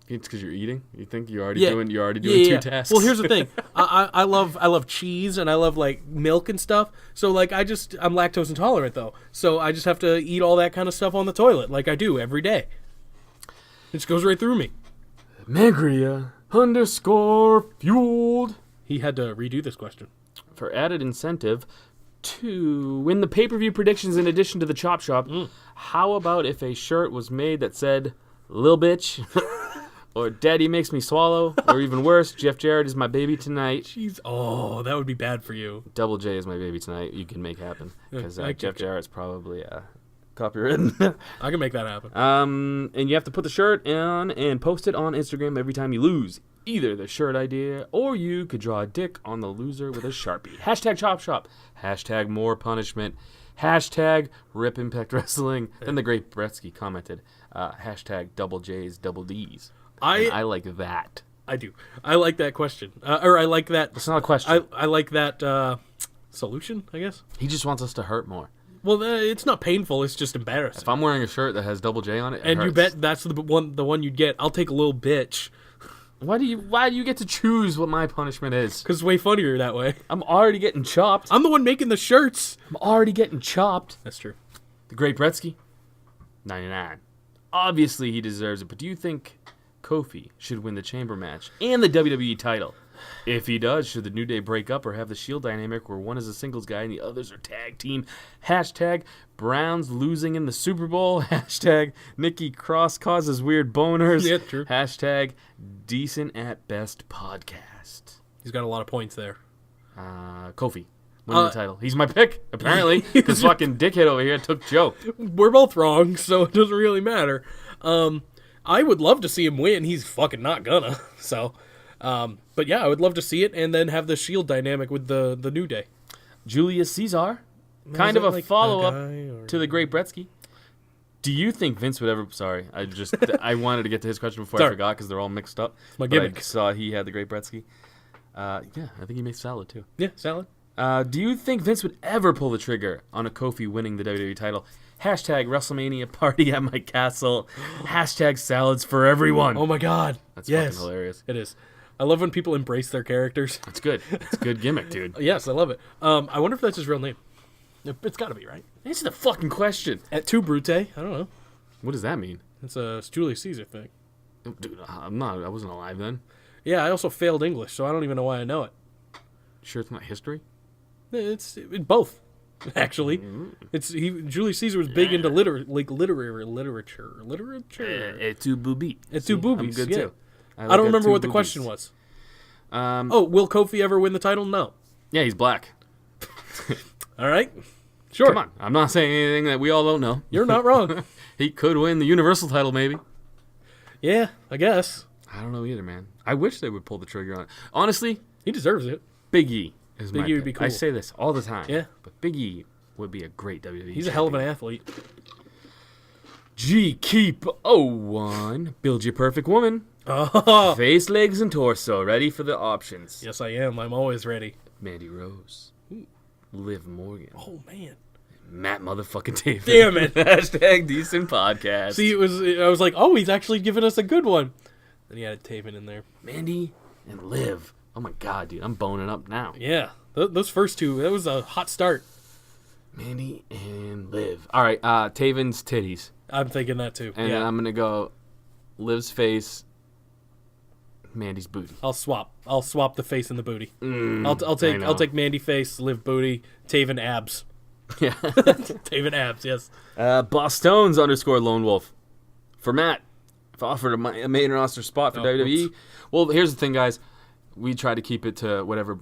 It's because you're eating. You think you're already doing two tasks. Well, here's the thing. I love cheese and I love like milk and stuff. So like I'm lactose intolerant though. So I just have to eat all that kind of stuff on the toilet like I do every day. It just goes right through me. Magria _fueled. He had to redo this question. For added incentive to win the pay-per-view predictions in addition to the Chop Shop, how about if a shirt was made that said, Lil Bitch, or Daddy Makes Me Swallow, or even worse, Jeff Jarrett is my baby tonight. Jeez. Oh, that would be bad for you. Double J is my baby tonight. You can make happen. Because Jeff Jarrett's probably copywritten. I can make that happen. And you have to put the shirt on and post it on Instagram every time you lose. Either the shirt idea, or you could draw a dick on the loser with a Sharpie. Hashtag Chop Shop. Hashtag more punishment. Hashtag Rip Impact Wrestling. Then the great Bretsky commented, hashtag Double J's, Double D's. I like that. I do. I like that question. Or I like that. It's not a question. I like that solution, I guess. He just wants us to hurt more. Well, it's not painful. It's just embarrassing. If I'm wearing a shirt that has Double J on it, and hurts. You bet that's the one you'd get. I'll take a little bitch. Why do you get to choose what my punishment is? Because it's way funnier that way. I'm already getting chopped. I'm the one making the shirts. I'm already getting chopped. That's true. The great Bretsky, 99. Obviously he deserves it, but do you think Kofi should win the chamber match and the WWE title? If he does, should the New Day break up or have the Shield dynamic where one is a singles guy and the others are tag team? Hashtag Browns losing in the Super Bowl. Hashtag Nikki Cross causes weird boners. Yeah, true. Hashtag decent at best podcast. He's got a lot of points there. Kofi winning the title. He's my pick, apparently. This fucking dickhead over here took Joe. We're both wrong, so it doesn't really matter. I would love to see him win. He's fucking not gonna. So... but yeah, I would love to see it and then have the Shield dynamic with the New Day. Julius Caesar, kind of a follow-up to the great Bretsky. Do you think Vince would ever... Sorry, I wanted to get to his question before I forgot because they're all mixed up. It's my gimmick. I saw he had the great Bretsky. Yeah, I think he makes salad too. Yeah, salad. Do you think Vince would ever pull the trigger on a Kofi winning the WWE title? Hashtag WrestleMania party at my castle. Hashtag salads for everyone. Oh my god. That's fucking hilarious. It is. I love when people embrace their characters. It's good. It's a good gimmick, dude. Yes, I love it. I wonder if that's his real name. It's got to be, right? Answer the fucking question. At 2 Brute. I don't know. What does that mean? It's Julius Caesar thing. Dude, I wasn't alive then. Yeah, I also failed English, so I don't even know why I know it. Sure it's not history? It's both, actually. Julius Caesar was big into literature. Et tu boobies. Et tu boobies, I'm good yeah. too. I don't remember what the question was. Will Kofi ever win the title? No. Yeah, he's black. All right. Sure. Come on. I'm not saying anything that we all don't know. You're not wrong. He could win the Universal title, maybe. Yeah, I guess. I don't know either, man. I wish they would pull the trigger on it. Honestly, he deserves it. Big E is my Big E would pick. be cool. I say this all the time. Yeah. But Big E would be a great WWE He's champion. a hell of an athlete. G Keep 01. Build your perfect woman. Oh. Face, legs, and torso. Ready for the options. Yes, I am. I'm always ready. Mandy Rose. Liv Morgan. Oh, man. Matt motherfucking Taven. Damn it. Hashtag decent podcast. See, I was like, oh, he's actually giving us a good one. Then he added Taven in there. Mandy and Liv. Oh my god, dude. I'm boning up now. Yeah. Those first two, that was a hot start. Mandy and Liv. All right, Taven's titties. I'm thinking that too. And then I'm going to go Liv's face, Mandy's booty. I'll swap the face and the booty. I'll take Mandy face, Liv booty, Taven abs. Yeah. Taven abs, yes. Bostones _ Lone Wolf. For Matt, if offered a main roster spot for WWE. Oops. Well, here's the thing, guys. We try to keep it to whatever,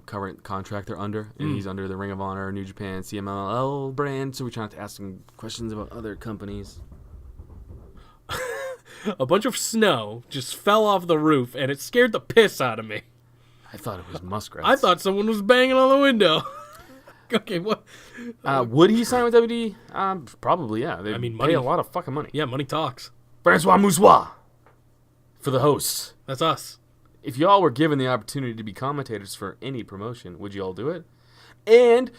current contract they're under. And he's under the Ring of Honor, New Japan, CMLL brand. So we try not to ask him questions about other companies. A bunch of snow just fell off the roof, and it scared the piss out of me. I thought it was muskrats. I thought someone was banging on the window. Okay, what? Would he sign with WWE? Probably, yeah. They pay money. a lot of fucking money. Yeah, money talks. Francois Moussois for the hosts. That's us. If y'all were given the opportunity to be commentators for any promotion, would you all do it? And,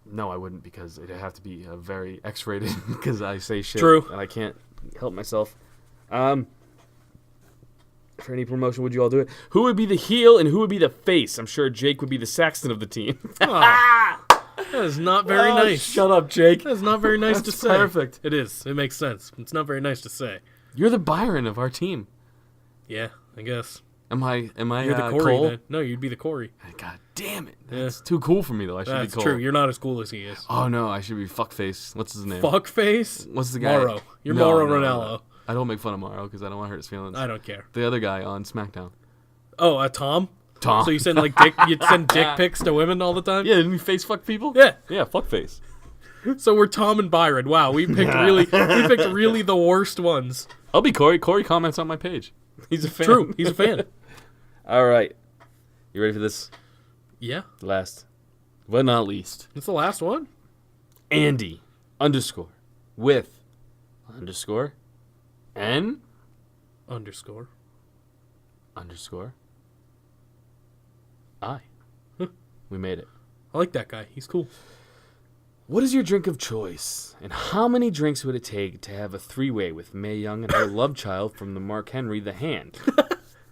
no, I wouldn't, because it'd have to be very X-rated, because I say shit. True. And I can't help myself. For any promotion, would you all do it? Who would be the heel and who would be the face? I'm sure Jake would be the Saxton of the team. That is not very nice. Shut up, Jake. That's not very nice to say. Perfect. It is. It makes sense. It's not very nice to say. You're the Byron of our team. Yeah, I guess. Am I You're the Corey, Cole? then. No, you'd be the Corey. God damn it. That's too cool for me, though. I should That's be Cole. true. You're not as cool as he is. Oh, no. I should be Fuckface. What's his name? Fuckface? What's the guy? Morrow. You're Morrow Ranallo. I don't make fun of Morrow because I don't want to hurt his feelings. I don't care. The other guy on SmackDown. Oh, Tom? Tom. So you send you'd send dick pics to women all the time? Yeah, didn't we face fuck people? Yeah. Yeah, fuckface. So we're Tom and Byron. Wow, we picked really the worst ones. I'll be Corey. Corey comments on my page. He's a fan. True, he's a fan. All right. You ready for this? Yeah. Last, but not least. It's the last one? Andy _ with _ N _ I. We made it. I like that guy. He's cool. What is your drink of choice, and how many drinks would it take to have a three-way with Mae Young and her love child from the Mark Henry The Hand,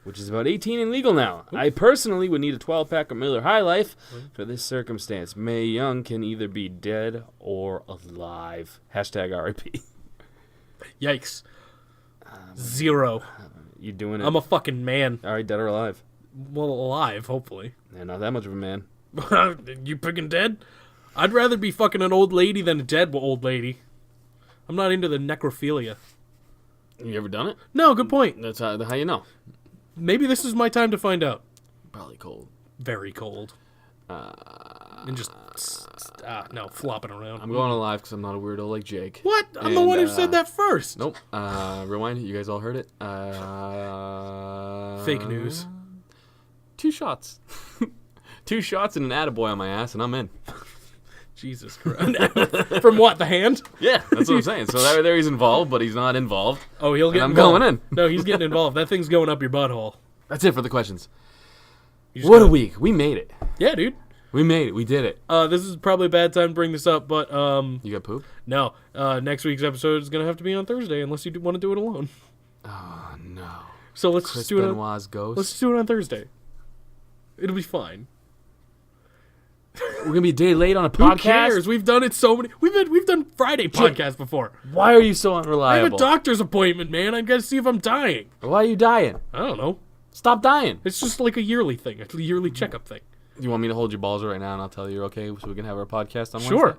which is about 18 and legal now? I personally would need a 12-pack of Miller High Life for this circumstance. Mae Young can either be dead or alive. Hashtag RIP. Yikes. 0. You doing it? I'm a fucking man. All right, dead or alive? Well, alive, hopefully. Yeah, not that much of a man. You picking dead? I'd rather be fucking an old lady than a dead old lady. I'm not into the necrophilia. You ever done it? No, good point. That's how you know. Maybe this is my time to find out. Probably cold. Very cold. And just, flopping around. I'm going alive because I'm not a weirdo like Jake. What? I'm the one who said that first. Nope. Rewind. You guys all heard it. Fake news. 2 shots. 2 shots and an attaboy on my ass, and I'm in. Jesus Christ. From what, the hand? Yeah, that's what I'm saying. So there he's involved, but he's not involved. Oh, he'll get I'm involved. going in. No, he's getting involved. That thing's going up your butthole. That's it for the questions. What a week. We made it. Yeah, dude. We made it. We did it. This is probably a bad time to bring this up, but... You got poop? No. Next week's episode is going to have to be on Thursday, unless you want to do it alone. Oh, no. So let's Chris just do it Benoit's ghost? Let's just do it on Thursday. It'll be fine. We're gonna be a day late on a Who podcast. cares? We've done it so many. We've done Friday podcasts before. Why are you so I have unreliable? a doctor's appointment, man. I gotta see if I'm dying. Why are you dying? I don't know. Stop dying. It's just like a yearly thing. It's a yearly checkup thing. You want me to hold your balls right now and I'll tell you you're okay so we can have our podcast on Sure.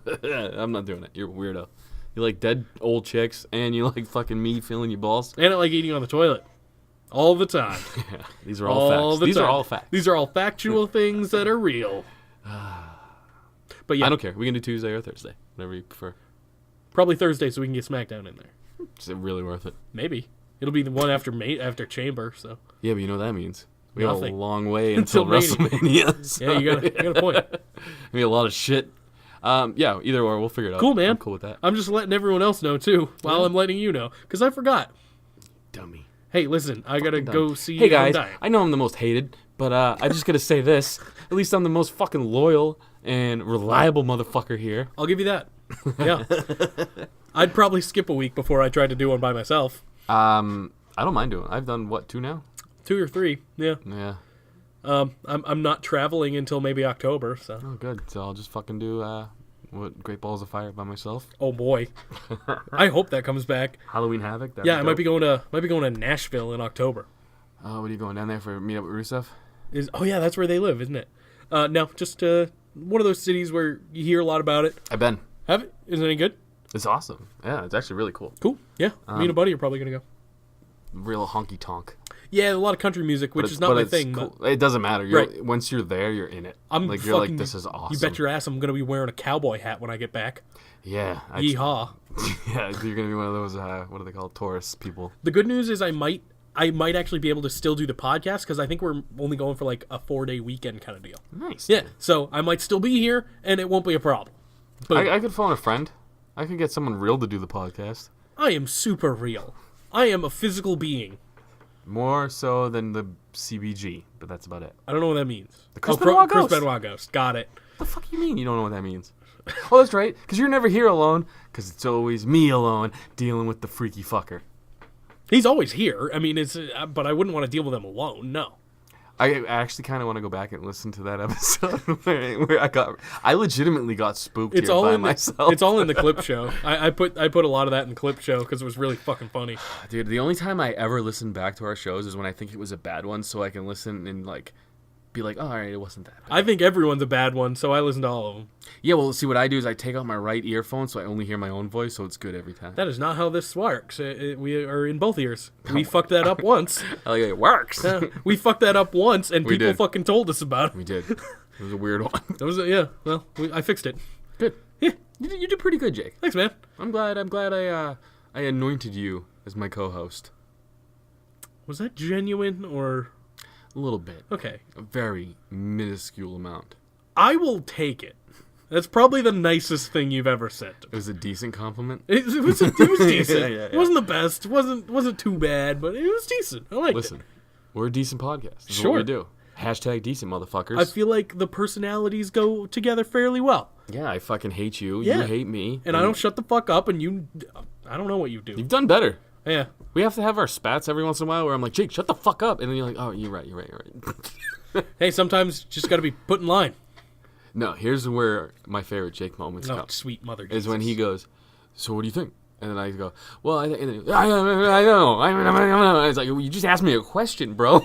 Wednesday? I'm not doing it. You're a weirdo. You like dead old chicks and you like fucking me feeling your balls. And I like eating on the toilet. All the time. Yeah, these are all facts. These are all facts. These are all factual things that are real. But yeah, I don't care. We can do Tuesday or Thursday, whatever you prefer. probably Thursday so we can get SmackDown in there. Is it really worth it? Maybe. It'll be the one after Chamber, so. Yeah, but you know what that means. We have a Nothing. long way until Until WrestleMania. So. Yeah, you got a point. I mean, a lot of shit. Yeah, either or, we'll figure it out. Cool, man. I'm cool with that. I'm just letting everyone else know, too, while I'm letting you know. Because I forgot. Dummy. Hey, listen, I gotta go see Hey guys, I'm dying. I know I'm the most hated, but I just gotta say this. At least I'm the most fucking loyal and reliable motherfucker here. I'll give you that. Yeah. I'd probably skip a week before I tried to do one by myself. I don't mind doing it. I've done, what, 2 now? 2 or 3, yeah. Yeah. I'm not traveling until maybe October, so. Oh, good. So I'll just fucking do, what, Great Balls of Fire by myself. Oh boy. I hope that comes back. Halloween Havoc? Yeah, I might be going to Nashville in October. Oh, what are you going down there for? Meet up with Rusev? Oh yeah, that's where they live, isn't it? No, just one of those cities where you hear a lot about it. I've been. Have it? Is it any good? It's awesome. Yeah, it's actually really cool. Cool. Yeah, me and a buddy are probably gonna go. Real honky tonk. Yeah, a lot of country music, which is not my thing. Cool. But It doesn't matter. Right. Once you're there, you're in it. I'm like fucking, you're like, this is awesome. You bet your ass I'm gonna be wearing a cowboy hat when I get back. Yeah. Yeehaw. Yeah, you're gonna be one of those what do they call tourist people? The good news is I might actually be able to still do the podcast because I think we're only going for like a 4-day weekend kind of deal. Nice. Yeah, so I might still be here and it won't be a problem. But I could phone a friend. I could get someone real to do the podcast. I am super real. I am a physical being. More so than the CBG, but that's about it. I don't know what that means. The Chris Benoit Chris Ghost. Benoit Ghost. Got it. The fuck you mean you don't know what that means? Oh, that's right, because you're never here alone, because it's always me alone dealing with the freaky fucker. He's always here. I mean, but I wouldn't want to deal with him alone. No. I actually kind of want to go back and listen to that episode where I legitimately got spooked It's here all by in myself. It's all in the clip show. I put a lot of that in the clip show because it was really fucking funny. Dude, the only time I ever listen back to our shows is when I think it was a bad one, so I can listen and like be like, oh, all right, it wasn't that bad. I think everyone's a bad one, so I listen to all of them. Yeah, well, see, what I do is I take out my right earphone, so I only hear my own voice, so it's good every time. That is not how this works. We are in both ears. We fucked that up once. Like, it works. We fucked that up once, and We people did. fucking told us about it. We did. It was a weird one. That was yeah. Well, I fixed it. Good. Yeah. You did pretty good, Jake. Thanks, man. I'm glad I anointed you as my co-host. Was that genuine or A little bit. okay? A very minuscule amount. I will take it. That's probably the nicest thing you've ever said. It was a decent compliment. It was decent. Yeah. It wasn't the best. wasn't too bad, but it was decent. I liked Listen, it. we're a decent podcast. That's Sure. what we do. Hashtag decent, motherfuckers. I feel like the personalities go together fairly well. Yeah, I fucking hate you. Yeah. You hate me. And I don't shut the fuck up, and I don't know what you do. You've done better. Yeah. We have to have our spats every once in a while where I'm like, Jake, shut the fuck up. And then you're like, oh, you're right. Hey, sometimes just got to be put in line. No, here's where my favorite Jake moments No, come. sweet mother Is when he goes, so what do you think? And then I go, well, I know. It's like, well, you just asked me a question, bro.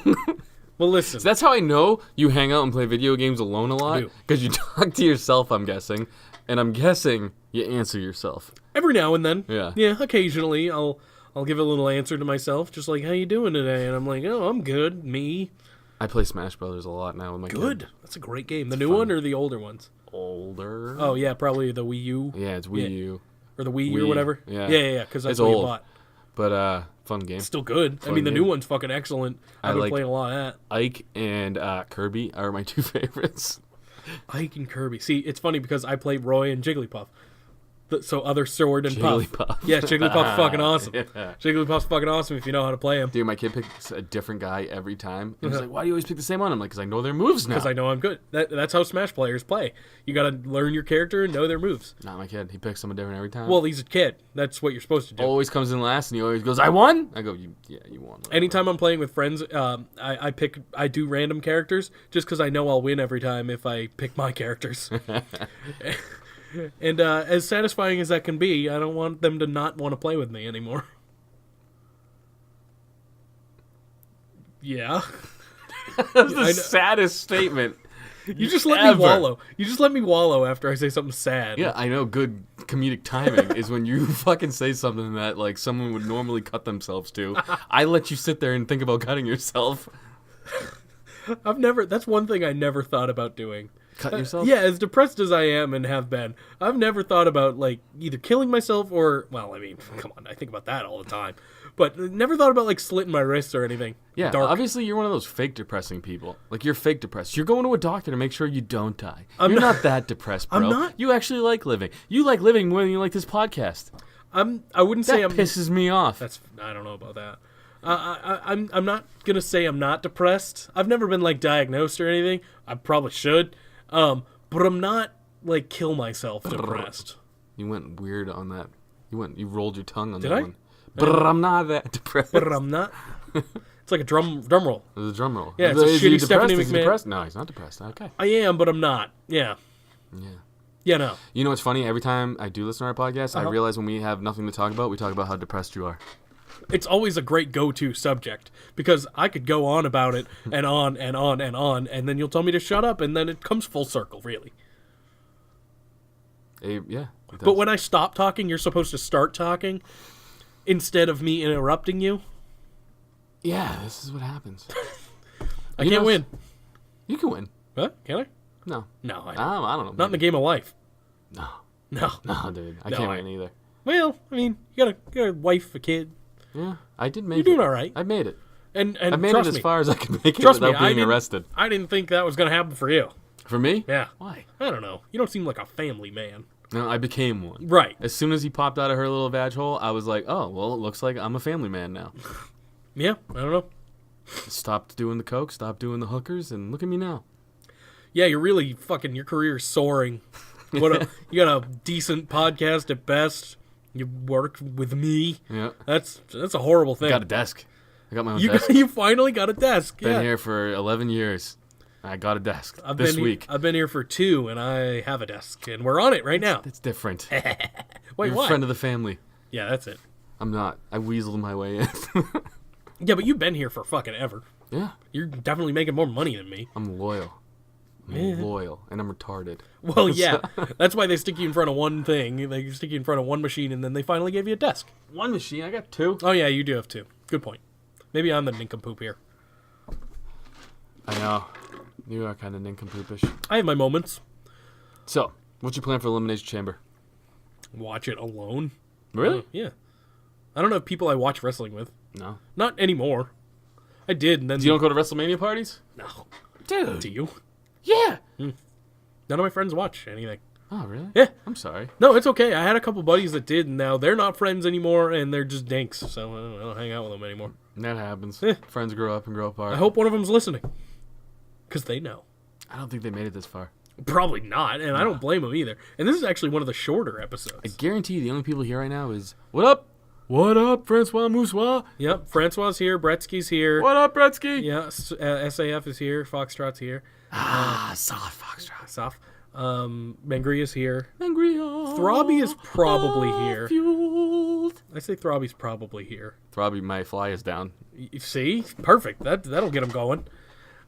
Well, listen. So that's how I know you hang out and play video games alone a lot. do. Because you talk to yourself, I'm guessing. And I'm guessing you answer yourself. Every now and then. Yeah. Yeah, occasionally I'll give a little answer to myself, just like, how you doing today? And I'm like, oh, I'm good. Me. I play Smash Brothers a lot now with my Good. kid. That's a great game. The new one or the older ones? Older. Oh, yeah, probably the Wii U. Yeah, it's Wii U. Or the Wii or Wii, whatever. yeah. Yeah, because that's It's what you old. bought. But fun game. Still good. I Fun mean, the game. new one's fucking excellent. I've been like- playing a lot of that. Ike and Kirby are my 2 favorites. Ike and Kirby. See, it's funny because I play Roy and Jigglypuff. So other sword and Puff. Jigglypuff. Yeah, Jigglypuff's fucking awesome. Yeah. Jigglypuff's fucking awesome if you know how to play him. Dude, my kid picks a different guy every time. And he's like, why do you always pick the same one? I'm like, because I know their moves now. Because I know I'm good. That's how Smash players play. You got to learn your character and know their moves. Not my kid. He picks someone different every time. Well, he's a kid. That's what you're supposed to do. Always comes in last, and he always goes, I won? I go, you won. Anytime I'm playing with friends, I do random characters just because I know I'll win every time if I pick my characters. And as satisfying as that can be, I don't want them to not want to play with me anymore. Yeah. That's the saddest statement. You just let me wallow. You just let me wallow after I say something sad. Yeah, I know good comedic timing is when you fucking say something that like someone would normally cut themselves to. I let you sit there and think about cutting yourself. That's one thing I never thought about doing. Cut yourself? Yeah, as depressed as I am and have been, I've never thought about, like, either killing myself or, well, I mean, come on, I think about that all the time. But never thought about, like, slitting my wrists or anything. Yeah, dark. Obviously you're one of those fake depressing people. Like, you're fake depressed. You're going to a doctor to make sure you don't die. You're not that depressed, bro. I'm not. You actually like living. You like living more than you like this podcast. I wouldn't say That pisses me off. I don't know about that. I'm not gonna say I'm not depressed. I've never been, like, diagnosed or anything. I probably should. But I'm not, like, kill myself depressed. You went weird on that. You rolled your tongue on Did that I? one. But I'm not that depressed. But I'm not. It's like a drum roll. It's a drum roll. Yeah, it's a Is he shitty depressed? Stephanie Is he McMahon. depressed? No, he's not depressed. Okay. I am, but I'm not. Yeah. Yeah. Yeah, no. You know what's funny? Every time I do listen to our podcast, I realize when we have nothing to talk about, we talk about how depressed you are. It's always a great go-to subject because I could go on about it and on and on and on, and then you'll tell me to shut up, and then it comes full circle, really. Yeah. But when I stop talking, you're supposed to start talking instead of me interrupting you. Yeah, this is what happens. I can't win. You can win. Huh? Can I? No. No, I don't know. not in the game of life. No. No. No, dude. I No, can't win either. Well, I mean, you got a wife, a kid. Yeah, I did make You're it. doing all right. I made it. And I made it trust as me, far as I can make it trust without me, being arrested. I didn't think that was going to happen for you. For me? Yeah. Why? I don't know. You don't seem like a family man. No, I became one. Right. As soon as he popped out of her little vag hole, I was like, oh, well, it looks like I'm a family man now. Yeah, I don't know. Stopped doing the coke, stopped doing the hookers, and look at me now. Yeah, you're really fucking, your career's soaring. You got a decent podcast at best. You work with me. Yeah. That's a horrible thing. Got a desk. I got my own desk. You finally got a desk. Been yeah. here for 11 years. I got a desk this week. I've been here for 2, and I have a desk, and we're on it right now. That's different. Wait, You're why? a friend of the family. Yeah, that's it. I'm not. I weaseled my way in. Yeah, but you've been here for fucking ever. Yeah. You're definitely making more money than me. I'm loyal. I'm loyal, and I'm retarded. Well, yeah. That's why they stick you in front of one thing. They stick you in front of one machine, and then they finally gave you a desk. One machine? I got 2. Oh, yeah, you do have 2. Good point. Maybe I'm the nincompoop here. I know. You are kind of nincompoopish. I have my moments. So, what's your plan for Elimination Chamber? Watch it alone. Really? Yeah. I don't have people I watch wrestling with. No. Not anymore. I did, and then... You don't go to WrestleMania parties? No. Dude. Do you? Yeah. None of my friends watch anything. Oh, really? Yeah. I'm sorry. No, it's okay. I had a couple buddies that did, and now they're not friends anymore, and they're just dinks, so I don't hang out with them anymore. That happens. Eh. Friends grow up and grow apart. I hope one of them's listening. Because they know. I don't think they made it this far. Probably not, and I don't blame them either. And this is actually one of the shorter I episodes. guarantee the only people here right now is, what up? What up, Francois Moussois? Yep, Francois's here, Bretsky's here. What up, Bretsky? Yeah, SAF is here, Foxtrot's here. Soft Foxtrot. Soft. Mangria's here. Mangria. Throbby is probably here. Fueled. I say Throbby's probably here. Throbby, my fly is down. See? Perfect. That'll get him going.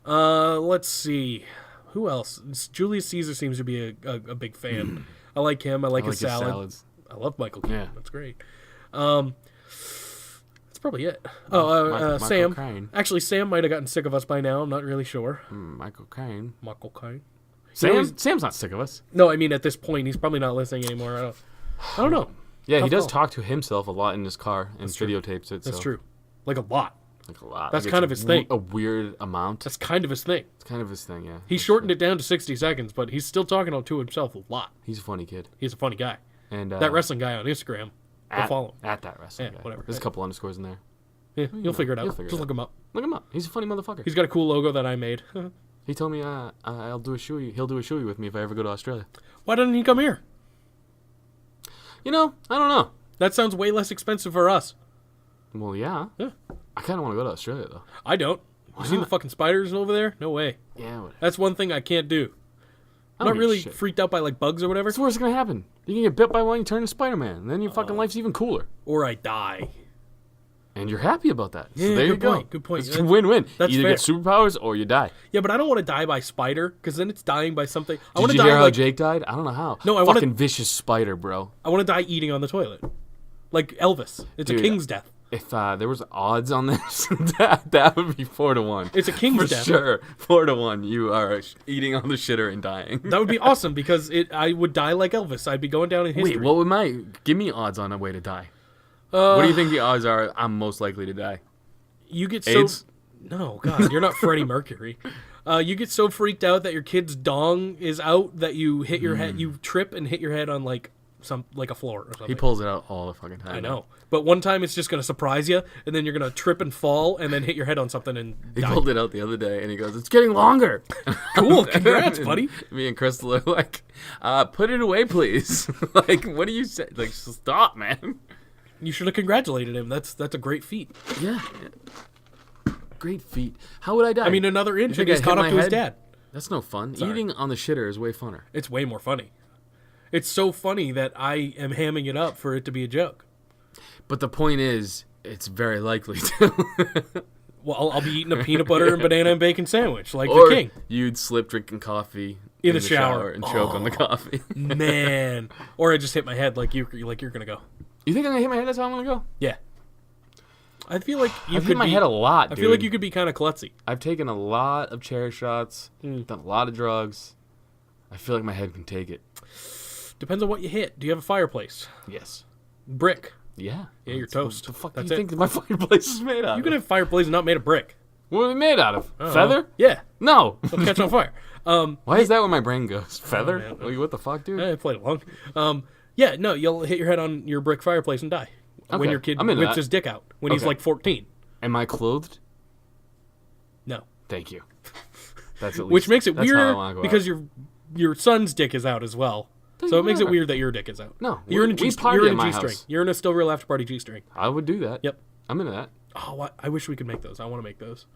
Let's see. Who else? Julius Caesar seems to be a big fan. I like him. I like his salads. I love Michael Keaton. Yeah. That's great. That's probably it. Oh, Sam. Caine. Actually, Sam might have gotten sick of us by now. I'm not really sure. Michael Caine. Michael Caine. Sam's not sick of us. No, I mean at this point he's probably not listening anymore. I don't know. Yeah, he Tough does call. talk to himself a lot in his car and videotapes it. That's so. true. Like a lot. Like a lot. That's Like, kind it's of his thing. A weird amount. That's kind of his thing. It's kind of his thing, yeah. He shortened it down to 60 seconds, but he's still talking to himself a lot. He's a funny kid. He's a funny guy. And that wrestling guy on Instagram. Follow him. At that wrestling guy. Whatever. There's a couple underscores in there. Yeah, you'll figure it out. Just look him up. Look him up. He's a funny motherfucker. He's got a cool logo that I made. He told me I'll do a shoey. He'll do a shoey with me if I ever go to Australia. Why doesn't he come here? I don't know. That sounds way less expensive for us. Well, yeah. I kind of want to go to Australia, though. I don't. You seen the fucking spiders over there? No way. Yeah, whatever. That's one thing I can't do. I'm not really freaked out by like bugs or whatever. That's what's going to happen. You can get bit by one, you turn to Spider-Man, and then your fucking life's even cooler. Or I die. And you're happy about that. Yeah, so there you go. Good point. It's a win-win. That's Either fair. get superpowers or you die. Yeah, but I don't want to die by spider, because then it's dying by something. I Did want you to die hear how like, Jake died? I don't know how. No, I fucking vicious spider, bro. I want to die eating on the toilet. Like Elvis. It's Dude, a king's death. If there was odds on this, that would be 4-1. It's a king's For death. sure. 4-1. You are eating on the shitter and dying. That would be awesome, because I would die like Elvis. I'd be going down in history. Wait, what would give me odds on a way to die? What do you think the odds are I'm most likely to die? You get so... AIDS? No, God, you're not Freddie Mercury. You get so freaked out that your kid's dong is out that you hit your head, you trip and hit your head on like a floor or something. He pulls it out all the fucking time. I know. But one time it's just going to surprise you, and then you're going to trip and fall, and then hit your head on something and He die. pulled it out the other day, and he goes, "It's getting longer." Cool, congrats, buddy. Me and Crystal are like, "Put it away, please." Like, what do you say? Like, stop, man. You should have congratulated him. That's a great feat. Yeah. Great feat. How would I die? I mean, another inch, You and think he's I hit caught up my to his head? dad. That's no fun. Sorry. Eating on the shitter is way funner. It's way more funny. It's so funny that I am hamming it up for it to be a joke. But the point is, it's very likely to. Well, I'll be eating a peanut butter and banana and bacon sandwich like Or the king. you'd slip drinking coffee In the shower. and choke on the coffee. Man. Or I just hit my head like you're gonna go. You think I'm gonna hit my head? That's how I'm gonna go. Yeah. I feel like you I've could hit my be, head a lot, I dude. feel like you could be kind of klutzy. I've taken a lot of cherry shots, done a lot of drugs. I feel like my head can take it. Depends on what you hit. Do you have a fireplace? Yes. Brick. Yeah. Yeah, you're toast. What the fuck That's do you it. think that my fireplace is made out You of? can have a fireplace not made of brick. What are they made out of? Feather? Yeah. No. It'll catch on fire. Why is that where my brain goes? Feather? man. Like, what the fuck, dude? I played along. Yeah, no, you'll hit your head on your brick fireplace and die. When Okay, your kid I'm into whips that. his dick out. When he's Okay. like 14. Am I clothed? No. Thank you. That's at least, Which makes it that's how I weird wanna go because out. your son's dick is out as well. So it makes it weird that your dick is out. No, You're in a we G party you're at in a my G-string. house. You're in a Still Real After Party G-string. I would do that. Yep. I'm into that. Oh, I wish we could make those. I want to make those.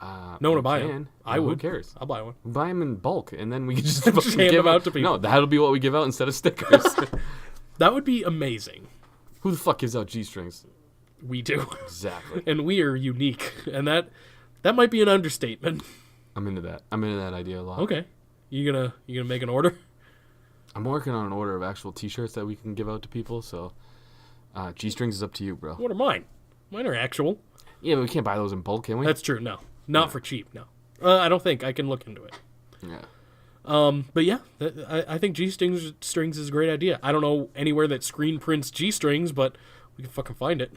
No one to buy them. I Who would. cares? I'll buy one. Buy them in bulk, and then we can just fucking hand give them out to people. No, that'll be what we give out instead of stickers. That would be amazing. Who the fuck gives out G-strings? We do. Exactly. And we are unique. And that might be an understatement. I'm into that. I'm into that idea a lot. Okay. You gonna make an order? I'm working on an order of actual T-shirts that we can give out to people. So, G-strings is up to you, bro. What are mine? Mine are actual. Yeah, but we can't buy those in bulk, can we? That's true. No. Not for cheap, no. I don't think. I can look into it. Yeah. But yeah, I think G-strings is a great idea. I don't know anywhere that screen prints G-strings, but we can fucking find it.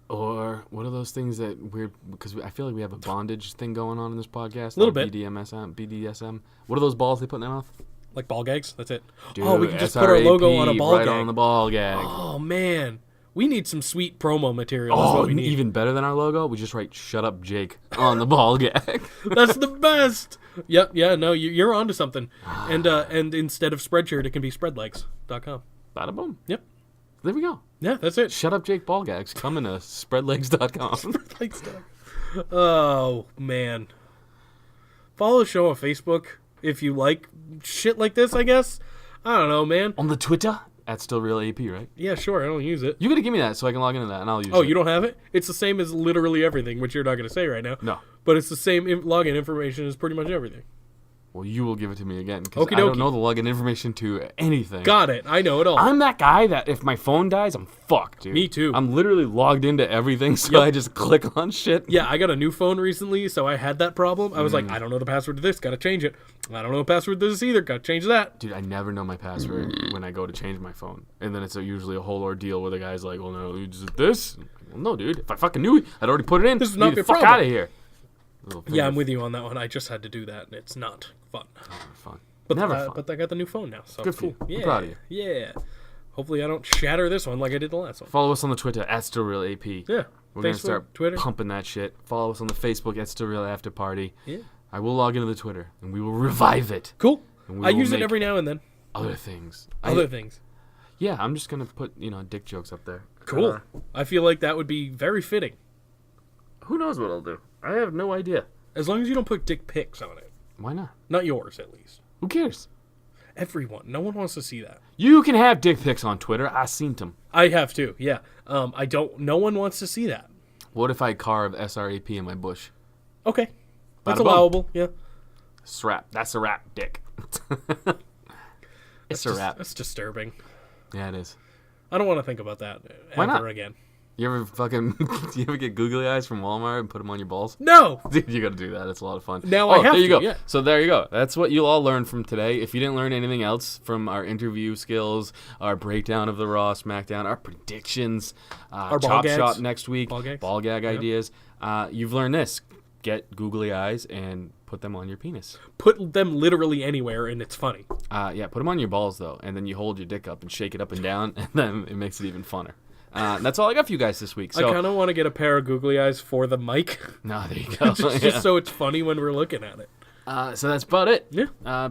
Or what are those things that weird? Because I feel like we have a bondage thing going on in this podcast. A little like bit. BDSM. What are those balls they put in their mouth? Like ball gags? That's it. Dude, oh, we can just put our logo on a ball right gag. on the ball gag. Oh, man. We need some sweet promo material is Oh, what we need. even better than our logo, we just write "Shut up, Jake" on the ball gag. That's the best. Yep, yeah, no, you're onto something. And instead of Spreadshirt, it can be spreadlegs.com. Bada boom. Yep. There we go. Yeah, that's it. Shut up, Jake ball gags coming to spreadlegs.com. Oh, man. Follow the show on Facebook if you like shit like this, I guess. I don't know, man. On the Twitter at StillRealAP, right? Yeah, sure, I don't use it. You gotta give me that so I can log into that and I'll use it. Oh, you don't have it? It's the same as literally everything, which you're not going to say right now. No. But it's the same login information as pretty much everything. Well, you will give it to me again because Okie I don't dokie. know the login information to anything. Got it. I know it all. I'm that guy that if my phone dies, I'm fucked, dude. Me too. I'm literally logged into everything, so Yep. I just click on shit. Yeah, I got a new phone recently, so I had that problem. I was like, I don't know the password to this, gotta change it. I don't know the password to this either, gotta change that. Dude, I never know my password when I go to change my phone. And then it's usually a whole ordeal where the guy's like, well, no, is it this? Well, no, dude. If I fucking knew it, I'd already put it in. This is Get not the your fuck problem. out of here. Yeah, I'm with you on that one. I just had to do that, and it's not fun. Fun. But Never fun. But I got the new phone now, so Good for cool. you. Yeah, I'm proud of you. Yeah. Hopefully I don't shatter this one like I did the last one. Follow us on the Twitter at StillRealAP. Yeah. We're going to Facebook, start Twitter. pumping that shit. Follow us on the Facebook at StillRealAfterParty. Yeah. I will log into the Twitter, and we will revive it. Cool. And we I will use it make every now and then. Other things. Other things. Yeah, I'm just going to put, dick jokes up there. Cool. I feel like that would be very fitting. Who knows what I'll do? I have no idea. As long as you don't put dick pics on it. Why not? Not yours, at least. Who cares? Everyone. No one wants to see that. You can have dick pics on Twitter. I seen them. I have too, yeah. No one wants to see that. What if I carve SRAP in my bush? Okay. That's Bada boom. allowable, yeah. Strap. That's a rap, dick. It's a rap. That's disturbing. Yeah, it is. I don't want to think about that Why ever not? again. You ever get googly eyes from Walmart and put them on your balls? No! Dude, you gotta do that. It's a lot of fun. Now I have there you to, go. yeah. So there you go. That's what you'll all learn from today. If you didn't learn anything else from our interview skills, our breakdown of the Raw, SmackDown, our predictions, our Chop ball Shop gags. next week, Ball gag ideas, you've learned this. Get googly eyes and put them on your penis. Put them literally anywhere, and it's funny. Yeah, put them on your balls, though, and then you hold your dick up and shake it up and down, and then it makes it even funner. That's all I got for you guys this week. So, I kind of want to get a pair of googly eyes for the mic. no, there you go. just so it's funny when we're looking at it. So that's about it. Yeah.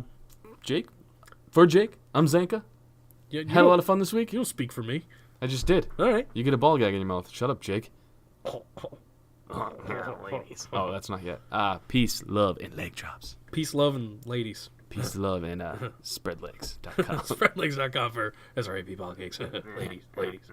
Jake, I'm Zanca. You Had a lot of fun this week. You don't speak for me. I just did. All right. You get a ball gag in your mouth. Shut up, Jake. Ladies. Oh, that's not yet. Peace, love, and leg drops. Peace, love, and ladies. Peace, love, and spreadlegs.com. Spreadlegs.com for SRAP ball cakes. Ladies.